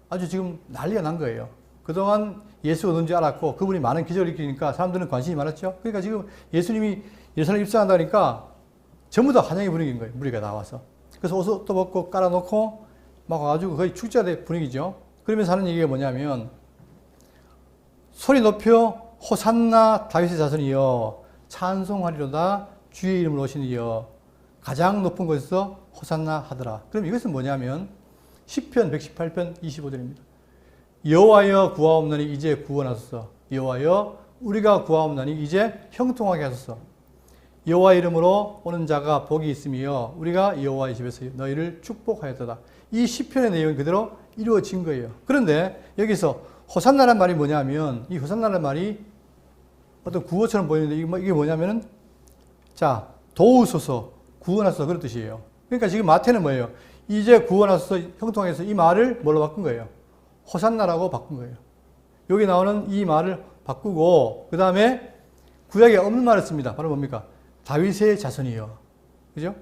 아주 지금 난리가 난 거예요. 그동안 예수가 누군지 알았고 그분이 많은 기적을 일으키니까 사람들은 관심이 많았죠. 그러니까 지금 예수님이 예루살렘 입성한다니까 전부 다 환영의 분위기인 거예요. 무리가 나와서. 그래서 옷도 벗고 깔아놓고 막 와가지고 거의 축제가 된 분위기죠. 그러면서 하는 얘기가 뭐냐면 소리 높여 호산나 다윗의 자손이여 찬송하리로다 주의 이름으로 오신 이여 가장 높은 곳에서 호산나 하더라. 그럼 이것은 뭐냐면 시편 118편 25절입니다. 여호와여 구하옵나니 이제 구원하소서. 여호와여 우리가 구하옵나니 이제 형통하게 하소서. 여호와 이름으로 오는 자가 복이 있으며 우리가 여호와의 집에서 너희를 축복하였도다. 이 시편의 내용이 그대로 이루어진 거예요. 그런데 여기서 호산나란 말이 뭐냐면 이 호산나란 말이 어떤 구호처럼 보이는데 이게 뭐냐면은 자 도우소서 구원하소서 그런 뜻이에요. 그러니까 지금 마태는 뭐예요? 이제 구원하소서 형통해서 이 말을 뭘로 바꾼 거예요? 호산나라고 바꾼 거예요. 여기 나오는 이 말을 바꾸고 그 다음에 구약에 없는 말을 씁니다. 바로 뭡니까? 다윗의 자손이요. 그죠?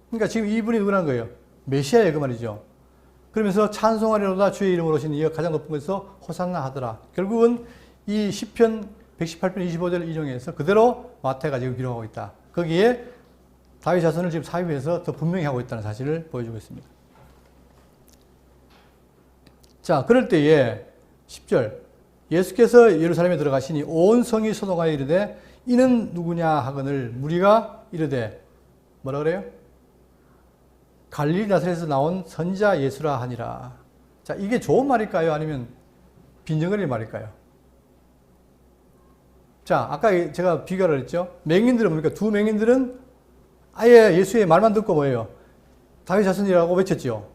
그러니까 지금 이분이 누구라는 거예요? 메시아예요 그 말이죠. 그러면서 찬송하리로다 주의 이름으로 오신 이여 가장 높은 곳에서 호산나 하더라. 결국은 이 시편 118편 25절 인용해서 그대로 마태가 지금 기록하고 있다. 거기에 다윗 자손을 지금 삽입해서 더 분명히 하고 있다는 사실을 보여주고 있습니다. 자, 그럴 때에 10절 예수께서 예루살렘에 들어가시니 온 성이 소동하여 이르되 이는 누구냐 하거늘 무리가 이르되 뭐라 그래요? 갈릴리 나사렛에서 나온 선지자 예수라 하니라. 자, 이게 좋은 말일까요? 아니면 빈정거리는 말일까요? 자, 아까 제가 비교를 했죠. 맹인들은 뭡니까? 두 맹인들은 아예 예수의 말만 듣고 뭐예요? 다윗 자손이라고 외쳤죠.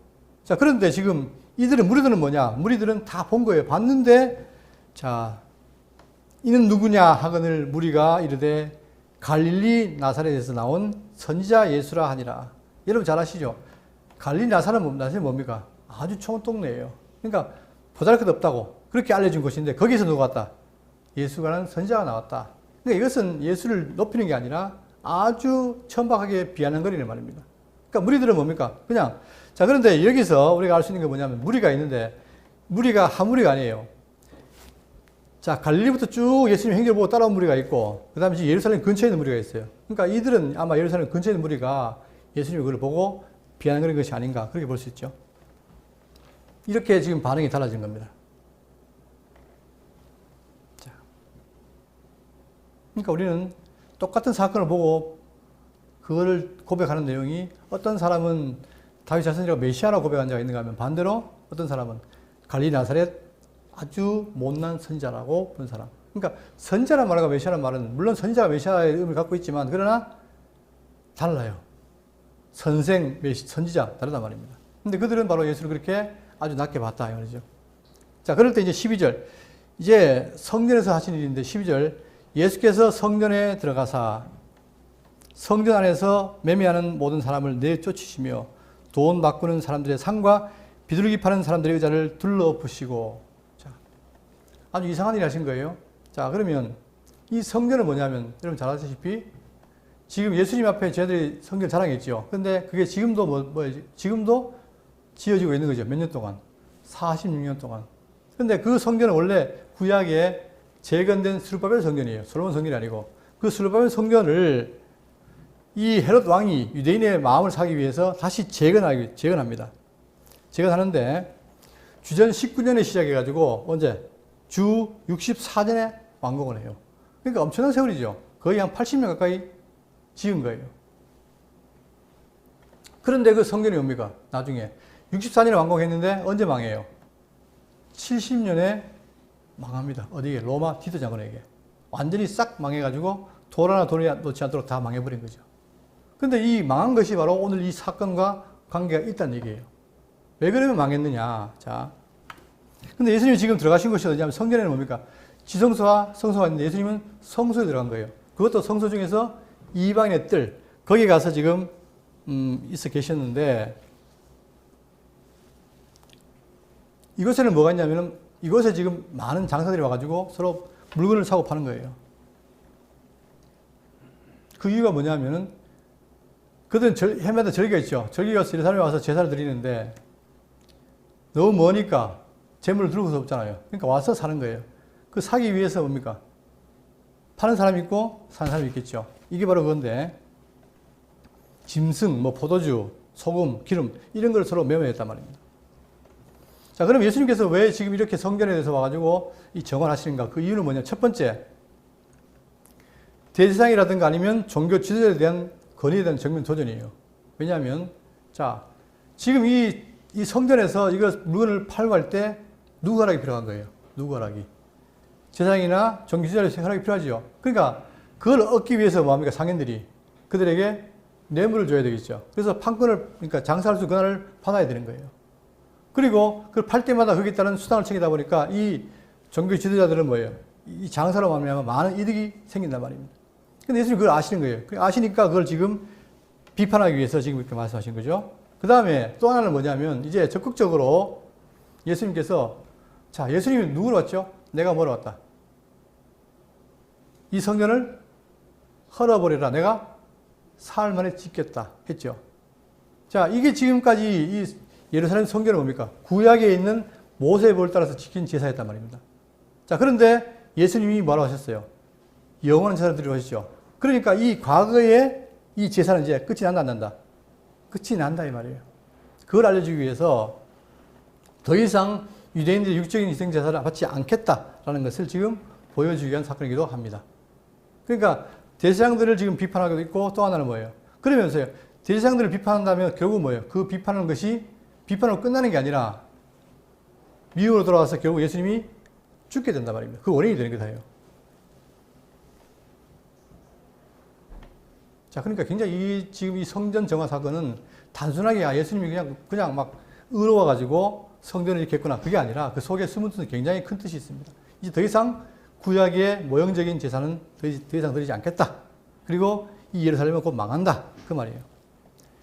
자, 그런데 지금 이들은 무리들은 뭐냐? 무리들은 다 본 거예요. 봤는데 자, 이는 누구냐 하거늘 무리가 이르되 갈릴리 나사렛에서 나온 선지자 예수라 하니라. 여러분 잘 아시죠? 갈릴리 나사렛이 뭡니까? 아주 총동네예요. 그러니까 보잘것없다고 그렇게 알려진 곳인데 거기서 누가 왔다? 예수라는 선지자가 나왔다. 그러니까 이것은 예수를 높이는 게 아니라 아주 천박하게 비아냥거리는 말입니다. 그러니까 무리들은 뭡니까? 그냥 자 그런데 여기서 우리가 알 수 있는 게 뭐냐면 무리가 있는데 무리가 한 무리가 아니에요. 자 갈릴리부터 쭉 예수님 행적을 보고 따라온 무리가 있고 그 다음에 예루살렘 근처에 있는 무리가 있어요. 그러니까 이들은 아마 예루살렘 근처에 있는 무리가 예수님이 그걸 보고 비아냥거린 것이 아닌가 그렇게 볼 수 있죠. 이렇게 지금 반응이 달라진 겁니다. 자, 그러니까 우리는 똑같은 사건을 보고 그거를 고백하는 내용이 어떤 사람은 다윗 자손이라고 메시아라고 고백한 자가 있는가 하면 반대로 어떤 사람은 갈릴리 나사렛 아주 못난 선지자라고 본 사람. 그러니까 선지자란 말과 메시아란 말은 물론 선지자가 메시아의 의미를 갖고 있지만 그러나 달라요. 선생, 선지자 다르단 말입니다. 근데 그들은 바로 예수를 그렇게 아주 낮게 봤다 이 말이죠. 자, 그럴 때 이제 12절 이제 성전에서 하신 일인데 12절 예수께서 성전에 들어가사 성전 안에서 매매하는 모든 사람을 내쫓으시며 돈 바꾸는 사람들의 상과 비둘기 파는 사람들의 의자를 둘러엎으시고 자, 아주 이상한 일 하신 거예요. 자, 그러면 이 성전은 뭐냐면 여러분 잘 아시다시피 지금 예수님 앞에 저희들이 성전 자랑했죠. 근데 그게 지금도 지금도 지어지고 있는 거죠. 몇 년 동안? 46년 동안. 근데 그 성전은 원래 구약에 재건된 스룹바벨 성전이에요. 솔로몬 성전이 아니고. 그 스룹바벨 성전을 이 헤롯 왕이 유대인의 마음을 사기 위해서 다시 재건합니다. 재건하는데 주전 19년에 시작해가지고 언제? 주 64년에 완공을 해요. 그러니까 엄청난 세월이죠. 거의 한 80년 가까이 지은 거예요. 그런데 그 성전이 뭡니까? 나중에 64년에 완공했는데 언제 망해요? 70년에 망합니다. 어디에? 로마 디도 장군에게. 완전히 싹 망해가지고 돌 하나 놓지 않도록 다 망해버린 거죠. 근데 이 망한 것이 바로 오늘 이 사건과 관계가 있다는 얘기예요. 왜 그러면 망했느냐? 자. 근데 예수님이 지금 들어가신 곳이 어디냐면 성전에는 뭡니까? 지성소와 성소가 있는데 예수님은 성소에 들어간 거예요. 그것도 성소 중에서 이방인의 뜰. 거기 가서 지금, 있어 계셨는데, 이곳에는 뭐가 있냐면은 이곳에 지금 많은 장사들이 와가지고 서로 물건을 사고 파는 거예요. 그 이유가 뭐냐면은 그들은 해마다 절기가 있죠. 절기가 와서 예루살렘에 와서 제사를 드리는데 너무 머니까 재물을 들고 수 없잖아요. 그러니까 와서 사는 거예요. 그 사기 위해서 뭡니까? 파는 사람이 있고 사는 사람이 있겠죠. 이게 바로 그건데 짐승, 포도주, 소금, 기름 이런 걸 서로 매매했단 말입니다. 자, 그럼 예수님께서 왜 지금 이렇게 성전에 대해서 와가지고 이 정언하시는가? 그 이유는 뭐냐? 첫 번째, 대제사장이라든가 아니면 종교 지도자에 대한 건의에 대한 정면 도전이에요. 왜냐하면, 자, 지금 이 성전에서 이거 물건을 팔고 할 때 누구 허락이 필요한 거예요? 누구 허락이? 제사장이나 종교 지도자의 허락이 필요하죠. 그러니까 그걸 얻기 위해서 뭐합니까? 상인들이 그들에게 뇌물을 줘야 되겠죠. 그래서 판권을, 그러니까 장사할 수 그날을 받아야 되는 거예요. 그리고 그걸 팔 때마다 거기에 따른 수당을 챙기다 보니까 이 종교 지도자들은 뭐예요? 이 장사로 말미암아 많은 이득이 생긴단 말입니다. 근데 예수님 그걸 아시는 거예요. 아시니까 그걸 지금 비판하기 위해서 지금 이렇게 말씀하신 거죠. 그 다음에 또 하나는 뭐냐면 이제 적극적으로 예수님께서 자, 예수님이 누구로 왔죠? 내가 뭐로 왔다? 이 성전을 헐어버리라. 내가 사흘 만에 짓겠다. 했죠. 자, 이게 지금까지 이 예루살렘 성전은 뭡니까? 구약에 있는 모세의 법을 따라서 지킨 제사였단 말입니다. 자, 그런데 예수님이 뭐라고 하셨어요? 영원한 제사를 드리러 하시죠. 그러니까 이 과거의 이 제사는 이제 끝이 난다, 안 난다? 끝이 난다, 이 말이에요. 그걸 알려주기 위해서 더 이상 유대인들의 육적인 희생 제사를 받지 않겠다라는 것을 지금 보여주기 위한 사건이기도 합니다. 그러니까 대제사장들을 지금 비판하기도 있고 또 하나는 뭐예요? 그러면서요. 대제사장들을 비판한다면 결국 뭐예요? 그 비판하는 것이 비판으로 끝나는 게 아니라 미국으로 돌아와서 결국 예수님이 죽게 된단 말입니다. 그 원인이 되는 게 다예요. 자, 그러니까 굉장히 지금 이 성전 정화 사건은 단순하게 예수님이 그냥 막 의로워가지고 성전을 이렇게 했구나. 그게 아니라 그 속에 숨은 뜻은 굉장히 큰 뜻이 있습니다. 이제 더 이상 구약의 모형적인 제사는 더 이상 드리지 않겠다. 그리고 이 예루살렘은 곧 망한다. 그 말이에요.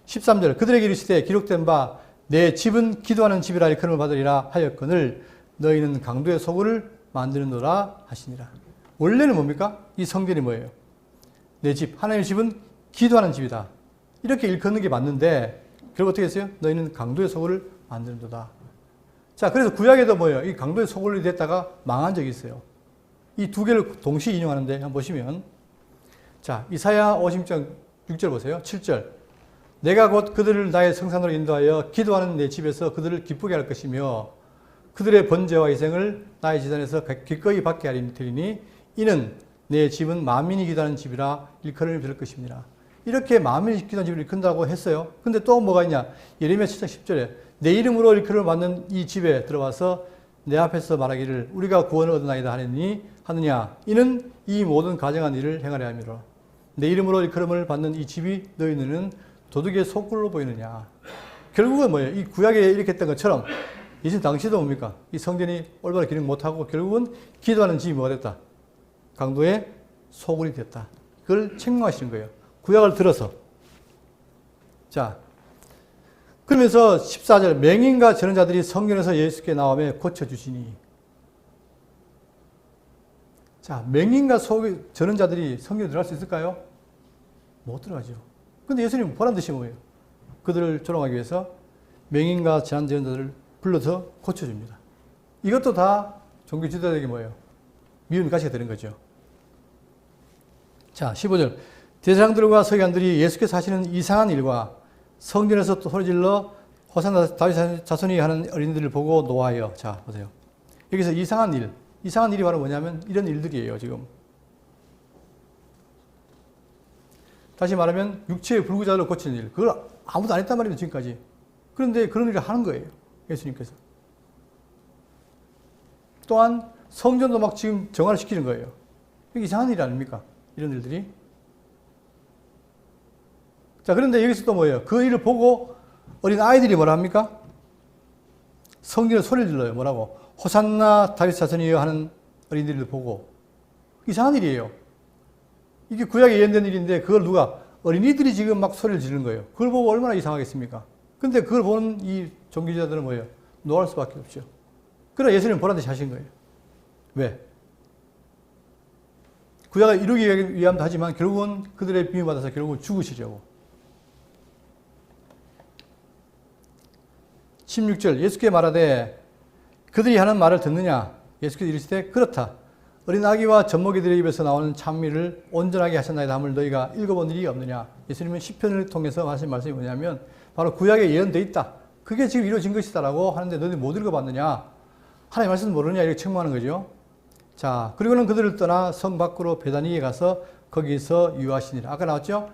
13절 그들에게 이르시되 기록된 바 내 집은 기도하는 집이라 일컬음을 받으리라 하였거늘 너희는 강도의 소굴을 만드는도라 하시니라. 원래는 뭡니까? 이 성전이 뭐예요? 내 집, 하나님의 집은 기도하는 집이다. 이렇게 일컫는 게 맞는데 결국 어떻게 했어요? 너희는 강도의 소굴을 만드는도다. 자, 그래서 구약에도 뭐예요? 이 강도의 소굴이 됐다가 망한 적이 있어요. 이 두 개를 동시에 인용하는데 한번 보시면 자, 이사야 50장 6절 보세요. 7절 내가 곧 그들을 나의 성산으로 인도하여 기도하는 내 집에서 그들을 기쁘게 할 것이며 그들의 번제와 희생을 나의 지단에서 기꺼이 받게 하리니 이는 내 집은 만민이 기도하는 집이라 일컬음을 빌을 것입니다. 이렇게 만민이 기도하는 집을 일컫는다고 했어요. 근데 또 뭐가 있냐? 예레미야 7장 10절에 내 이름으로 일컬음을 받는 이 집에 들어와서 내 앞에서 말하기를 우리가 구원을 얻으나이다 하느냐 이는 이 모든 가정한 일을 행하려 함이라. 내 이름으로 일컬음을 받는 이 집이 너희 눈에는 도둑의 속굴로 보이느냐. 결국은 뭐예요? 이 구약에 이렇게 했던 것처럼 예수님 당시도 뭡니까? 이 성전이 올바로 기능 못하고 결국은 기도하는 집이 뭐가 됐다? 강도의 소굴이 됐다. 그걸 책망하시는 거예요. 구약을 들어서. 자, 그러면서 14절 맹인과 전원자들이 성전에서 예수께 나오며 고쳐주시니. 자, 맹인과 저는 자들이 성경에 들어갈 수 있을까요? 못 들어가죠. 근데 예수님은 보란 듯이 뭐예요? 그들을 조롱하기 위해서 맹인과 저는 자들을 불러서 고쳐줍니다. 이것도 다 종교 지도자에게 뭐예요? 미운 가시가 되는 거죠. 자, 15절. 대제사장들과 서기관들이 예수께서 하시는 이상한 일과 성전에서 또 소리질러 호산나 다윗 자손이 하는 어린이들을 보고 노하여. 자, 보세요. 여기서 이상한 일이 바로 뭐냐면 이런 일들이에요, 지금. 다시 말하면 육체의 불구자를 고치는 일. 그걸 아무도 안 했단 말이에요, 지금까지. 그런데 그런 일을 하는 거예요, 예수님께서. 또한 성전도 막 지금 정화를 시키는 거예요. 이게 이상한 일 아닙니까? 이런 일들이. 자, 그런데 여기서 또 뭐예요? 그 일을 보고 어린 아이들이 뭐라 합니까? 성전에 소리를 질러요. 뭐라고? 호산나 다윗 자손이여 하는 어린이들을 보고. 이상한 일이에요. 이게 구약에 예언된 일인데 그걸 누가? 어린이들이 지금 막 소리를 지르는 거예요. 그걸 보고 얼마나 이상하겠습니까? 근데 그걸 보는 이 종교지자들은 뭐예요? 노할 수밖에 없죠. 그러나 예수님은 보란 듯이 하신 거예요. 왜? 구약을 이루기 위함도 하지만 결국은 그들의 비밀 받아서 결국은 죽으시려고. 16절 예수께 말하되 그들이 하는 말을 듣느냐? 예수께서 이르시되 그렇다. 어린 아기와 젖먹이들의 입에서 나오는 찬미를 온전하게 하셨나이다 함을 너희가 읽어본 일이 없느냐? 예수님은 시편을 통해서 하신 말씀이 뭐냐면 바로 구약에 예언되어 있다. 그게 지금 이루어진 것이다라고 하는데 너희들 못 읽어봤느냐? 하나님 말씀 모르느냐? 이렇게 책망하는 거죠. 자, 그리고는 그들을 떠나 성 밖으로 베다니에 가서 거기서 유하시니라. 아까 나왔죠?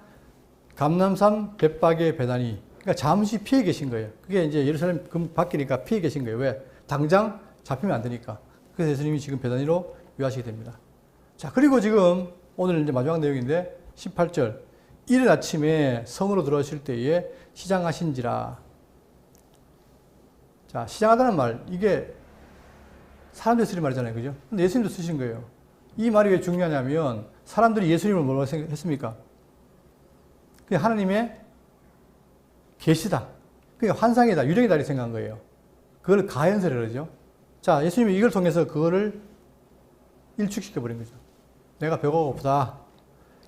감람산 벳박의 베다니. 그러니까 잠시 피해 계신 거예요. 그게 이제 예루살렘 밖이니까 피해 계신 거예요. 왜? 당장 잡히면 안 되니까. 그래서 예수님이 지금 베다니로 유하시게 됩니다. 자, 그리고 지금 오늘 이제 마지막 내용인데 18절. 이른 아침에 성으로 들어오실 때에 시장하신지라. 자, 시장하다는 말, 이게 사람들이 쓰는 말이잖아요. 그죠? 근데 예수님도 쓰신 거예요. 이 말이 왜 중요하냐면 사람들이 예수님을 뭐라고 생각했습니까? 그게 하나님의 계시다. 그게 환상이다. 유령이다. 이렇게 생각한 거예요. 그걸 가연설이라고 그러죠. 자, 예수님이 이걸 통해서 그거를 일축시켜버린 거죠. 내가 배가 고프다.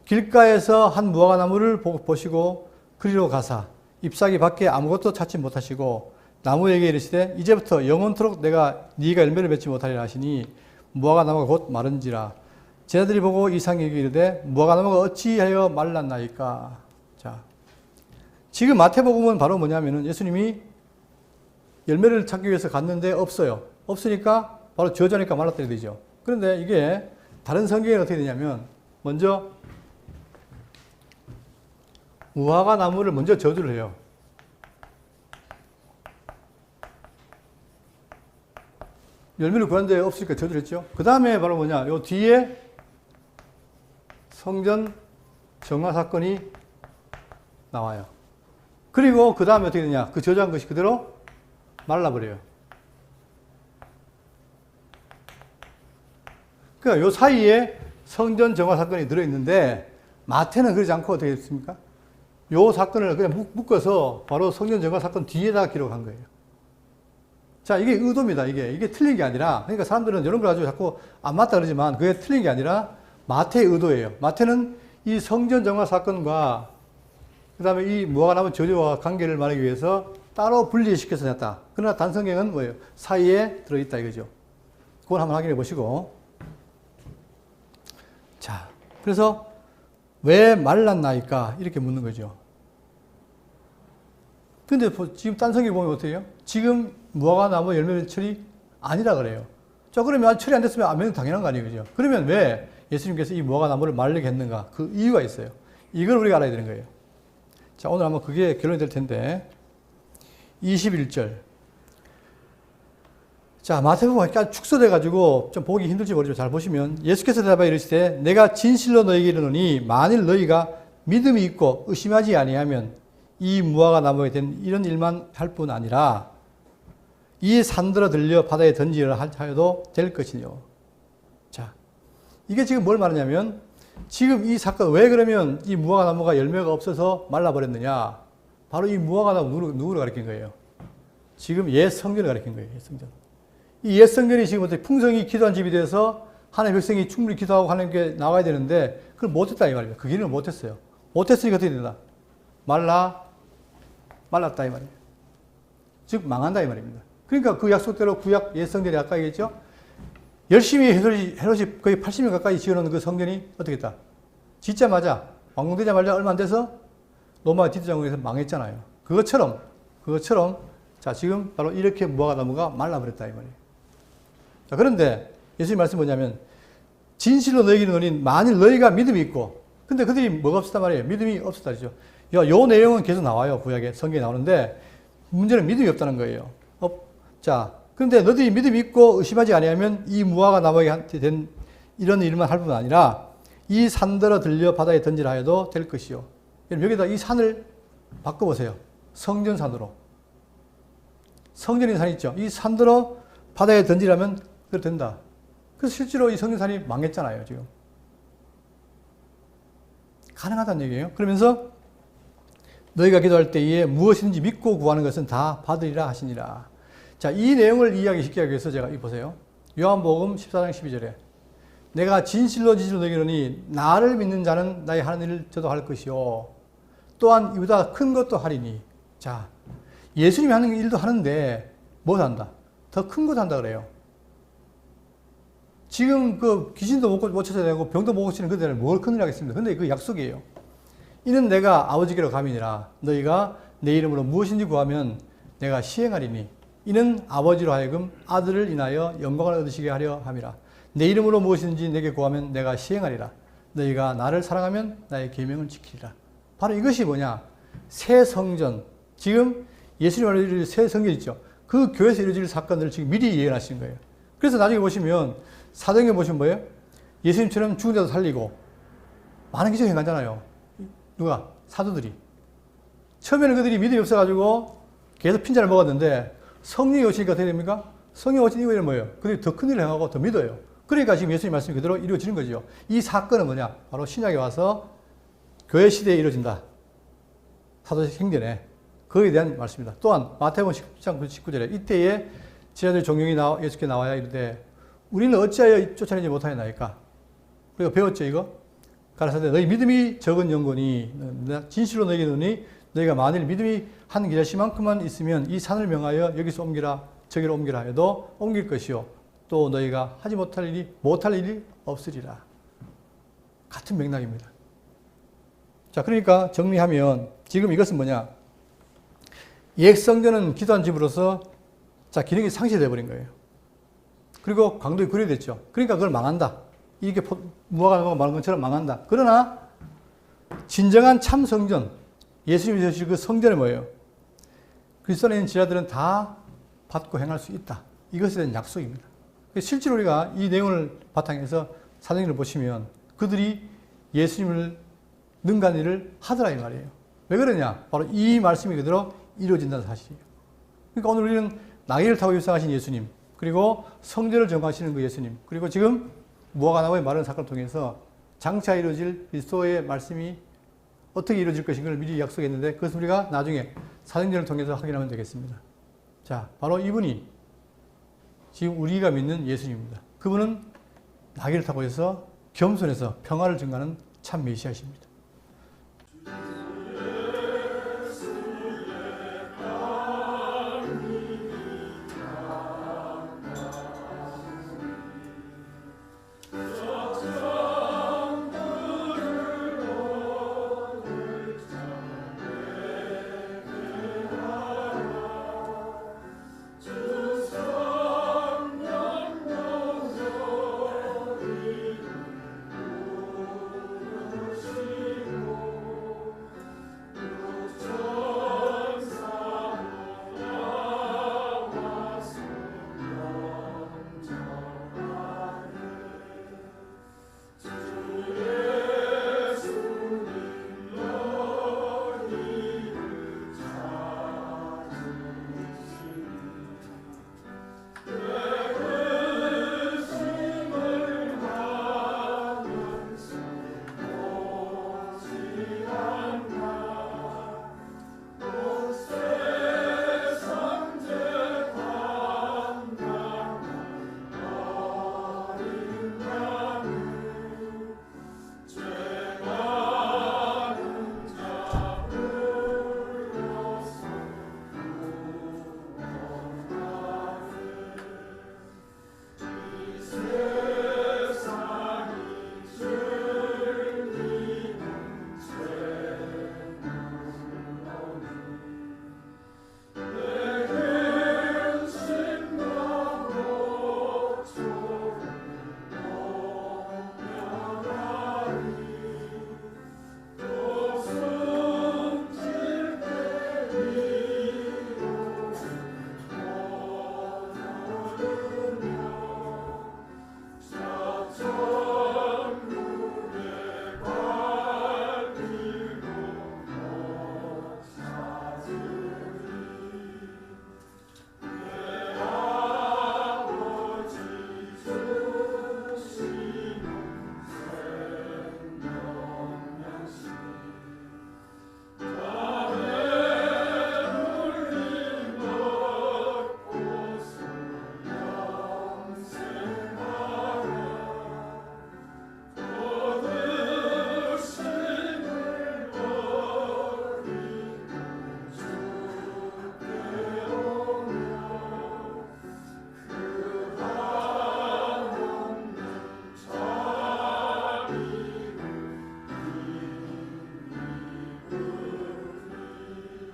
길가에서 한 무화과나무를 보시고 그리로 가사 잎사귀 밖에 아무것도 찾지 못하시고 나무에게 이르시되 이제부터 영원토록 내가 네가 열매를 맺지 못하리라 하시니 무화과나무가 곧 마른지라. 제자들이 보고 이상에게 이르되 무화과나무가 어찌하여 말랐나이까. 자, 지금 마태복음은 바로 뭐냐면은 예수님이 열매를 찾기 위해서 갔는데 없어요. 없으니까 바로 저주하니까 말랐다고 되죠. 그런데 이게 다른 성경에는 어떻게 되냐면 먼저 무화과 나무를 먼저 저주를 해요. 열매를 구하는데 없으니까 저주를 했죠. 그 다음에 바로 뭐냐, 요 뒤에 성전 정화 사건이 나와요. 그리고 그 다음에 어떻게 되냐, 그 저주한 것이 그대로 말라버려요. 그러니까 요 사이에 성전 정화 사건이 들어있는데 마태는 그러지 않고 어떻게 했습니까? 요 사건을 그냥 묶어서 바로 성전 정화 사건 뒤에다 기록한 거예요. 자, 이게 의도입니다. 이게 틀린 게 아니라, 그러니까 사람들은 이런 걸 가지고 자꾸 안 맞다 그러지만 그게 틀린 게 아니라 마태의 의도예요. 마태는 이 성전 정화 사건과 그 다음에 이 무화과나무 저주와 관계를 말하기 위해서 따로 분리시켜서 냈다. 그러나 단성경은 뭐예요? 사이에 들어있다 이거죠. 그걸 한번 확인해 보시고. 자, 그래서 왜 말랐나이까? 이렇게 묻는 거죠. 근데 지금 딴 성경 보면 어떻게 해요? 지금 무화과나무 열매 철이 아니라 그래요. 자, 그러면 철이 안 됐으면 아멘은 당연한 거 아니에요. 그죠? 그러면 왜 예수님께서 이 무화과나무를 말르게 했는가? 그 이유가 있어요. 이걸 우리가 알아야 되는 거예요. 자, 오늘 한번 그게 결론이 될 텐데. 21절. 자, 마태복음이 약간 축소돼가지고 좀 보기 힘들지 모르지만 잘 보시면 예수께서 대답하여 이르시되 내가 진실로 너희에게 이르노니 만일 너희가 믿음이 있고 의심하지 아니하면 이 무화과 나무에 된 이런 일만 할 뿐 아니라 이 산들어 들려 바다에 던지려 하여도 될 것이뇨. 자, 이게 지금 뭘 말하냐면 지금 이 사건 왜 그러면 이 무화과 나무가 열매가 없어서 말라버렸느냐. 바로 이 무화과 나무 누구를 가리킨 거예요? 지금 옛 성전을 가리킨 거예요. 옛 성전. 이 옛 성전이 지금 어떻게 풍성히 기도한 집이 돼서 하나님의 백성이 충분히 기도하고 하나님께 나가야 되는데 그걸 못했다 이 말이에요. 그 길을 못했어요. 못했으니까 어떻게 된다? 말랐다 이 말이에요. 즉 망한다 이 말입니다. 그러니까 그 약속대로 구약 옛 성전이 아까 얘기했죠. 열심히 헤롯이 거의 80년 가까이 지어놓은 그 성전이 어떻게 했다? 짓자마자 완공되자마자 얼마 안 돼서 로마 디도 장군에서 망했잖아요. 그것처럼 자 지금 바로 이렇게 무화과 나무가 말라버렸다 이 말이에요. 자 그런데 예수님 말씀 뭐냐면 진실로 너희에게 이르노니 만일 너희가 믿음이 있고 근데 그들이 뭐가 없었단 말이에요. 믿음이 없었다죠. 요 내용은 계속 나와요. 구약에 성경에 나오는데 문제는 믿음이 없다는 거예요. 자 그런데 너희들이 믿음이 있고 의심하지 아니하면 이 무화과 나무에게 된 이런 일만 할 뿐만 아니라 이 산더러 들려 바다에 던지라 해도 될 것이요. 여기다 이 산을 바꿔보세요. 성전산으로. 성전인 산이 있죠. 이 산더러 바다에 던지라면 그래도 된다. 그래서 실제로 이 성전산이 망했잖아요. 지금. 가능하다는 얘기예요. 그러면서 너희가 기도할 때에 무엇이든지 믿고 구하는 것은 다 받으리라 하시니라. 자, 이 내용을 이해하기 쉽게 하기 위해서 제가 이 보세요. 요한복음 14장 12절에 내가 진실로 너희에게 이르노니 나를 믿는 자는 나의 하는 일을 저도 할 것이요. 또한 이보다 큰 것도 하리니. 자, 예수님이 하는 일도 하는데 뭘 한다? 더 큰 것도 한다 그래요. 지금 그 귀신도 못 쫓아내고 병도 못 고치는 그들을 뭘 큰일 하겠습니까? 근데 그 약속이에요. 이는 내가 아버지께로 감이니라. 너희가 내 이름으로 무엇인지 구하면 내가 시행하리니. 이는 아버지로 하여금 아들을 인하여 영광을 얻으시게 하려 함이라. 내 이름으로 무엇이든지 내게 구하면 내가 시행하리라. 너희가 나를 사랑하면 나의 계명을 지키리라. 바로 이것이 뭐냐? 새 성전. 지금 예수님 말로 이루어질 새 성전 있죠. 그 교회에서 이루어질 사건들을 지금 미리 예언하신 거예요. 그래서 나중에 보시면 사도행전 보시면 뭐예요? 예수님처럼 죽은 자도 살리고 많은 기적을 행하잖아요. 누가? 사도들이. 처음에는 그들이 믿음이 없어가지고 계속 핀잔을 먹었는데 성령이 오시니까 어떻게 됩니까? 성령이 오신 이유는 뭐예요? 그들이 더 큰 일을 행하고 더 믿어요. 그러니까 지금 예수님 말씀이 그대로 이루어지는 거죠. 이 사건은 뭐냐? 바로 신약에 와서 교회 시대에 이루어진다. 사도적 행전에. 그에 대한 말씀입니다. 또한 마태복음 10장 19절에 이때에 제자들 종용이 예수께 나와야 이르되 우리는 어찌하여 쫓아내지 못하였나이까? 우리가 배웠죠 이거? 가라사대 너희 믿음이 적은 영혼이 진실로 너희에게 이르노니 너희가 만일 믿음이 한 기라시만큼만 있으면 이 산을 명하여 여기서 옮기라 저기로 옮기라 해도 옮길 것이요 또 너희가 하지 못할 일이 없으리라. 같은 맥락입니다. 자 그러니까 정리하면 지금 이것은 뭐냐? 옛 성전은 기도한 집으로서 자 기능이 상실돼 버린 거예요. 그리고 강도에 구려됐죠. 그러니까 그걸 망한다. 이게 무화과가 말한 것처럼 망한다. 그러나 진정한 참 성전, 예수님이 되실 그 성전은 뭐예요? 그리스도 안에 있는 지자들은 다 받고 행할 수 있다. 이것에 대한 약속입니다. 실제로 우리가 이 내용을 바탕해서 사도행전을 보시면 그들이 예수님을 능가한 일을 하더라 이 말이에요. 왜 그러냐? 바로 이 말씀이 그대로 이루어진다는 사실이에요. 그러니까 오늘 우리는 나귀를 타고 입성하신 예수님, 그리고 성전을 정하시는 그 예수님, 그리고 지금 무화과 나무의 마른 사건을 통해서 장차 이루어질 그리스도의 말씀이 어떻게 이루어질 것인가를 미리 약속했는데 그것을 우리가 나중에 사도행전을 통해서 확인하면 되겠습니다. 자, 바로 이분이 지금 우리가 믿는 예수님입니다. 그분은 나귀를 타고 해서 겸손해서 평화를 증가하는 참 메시아이십니다.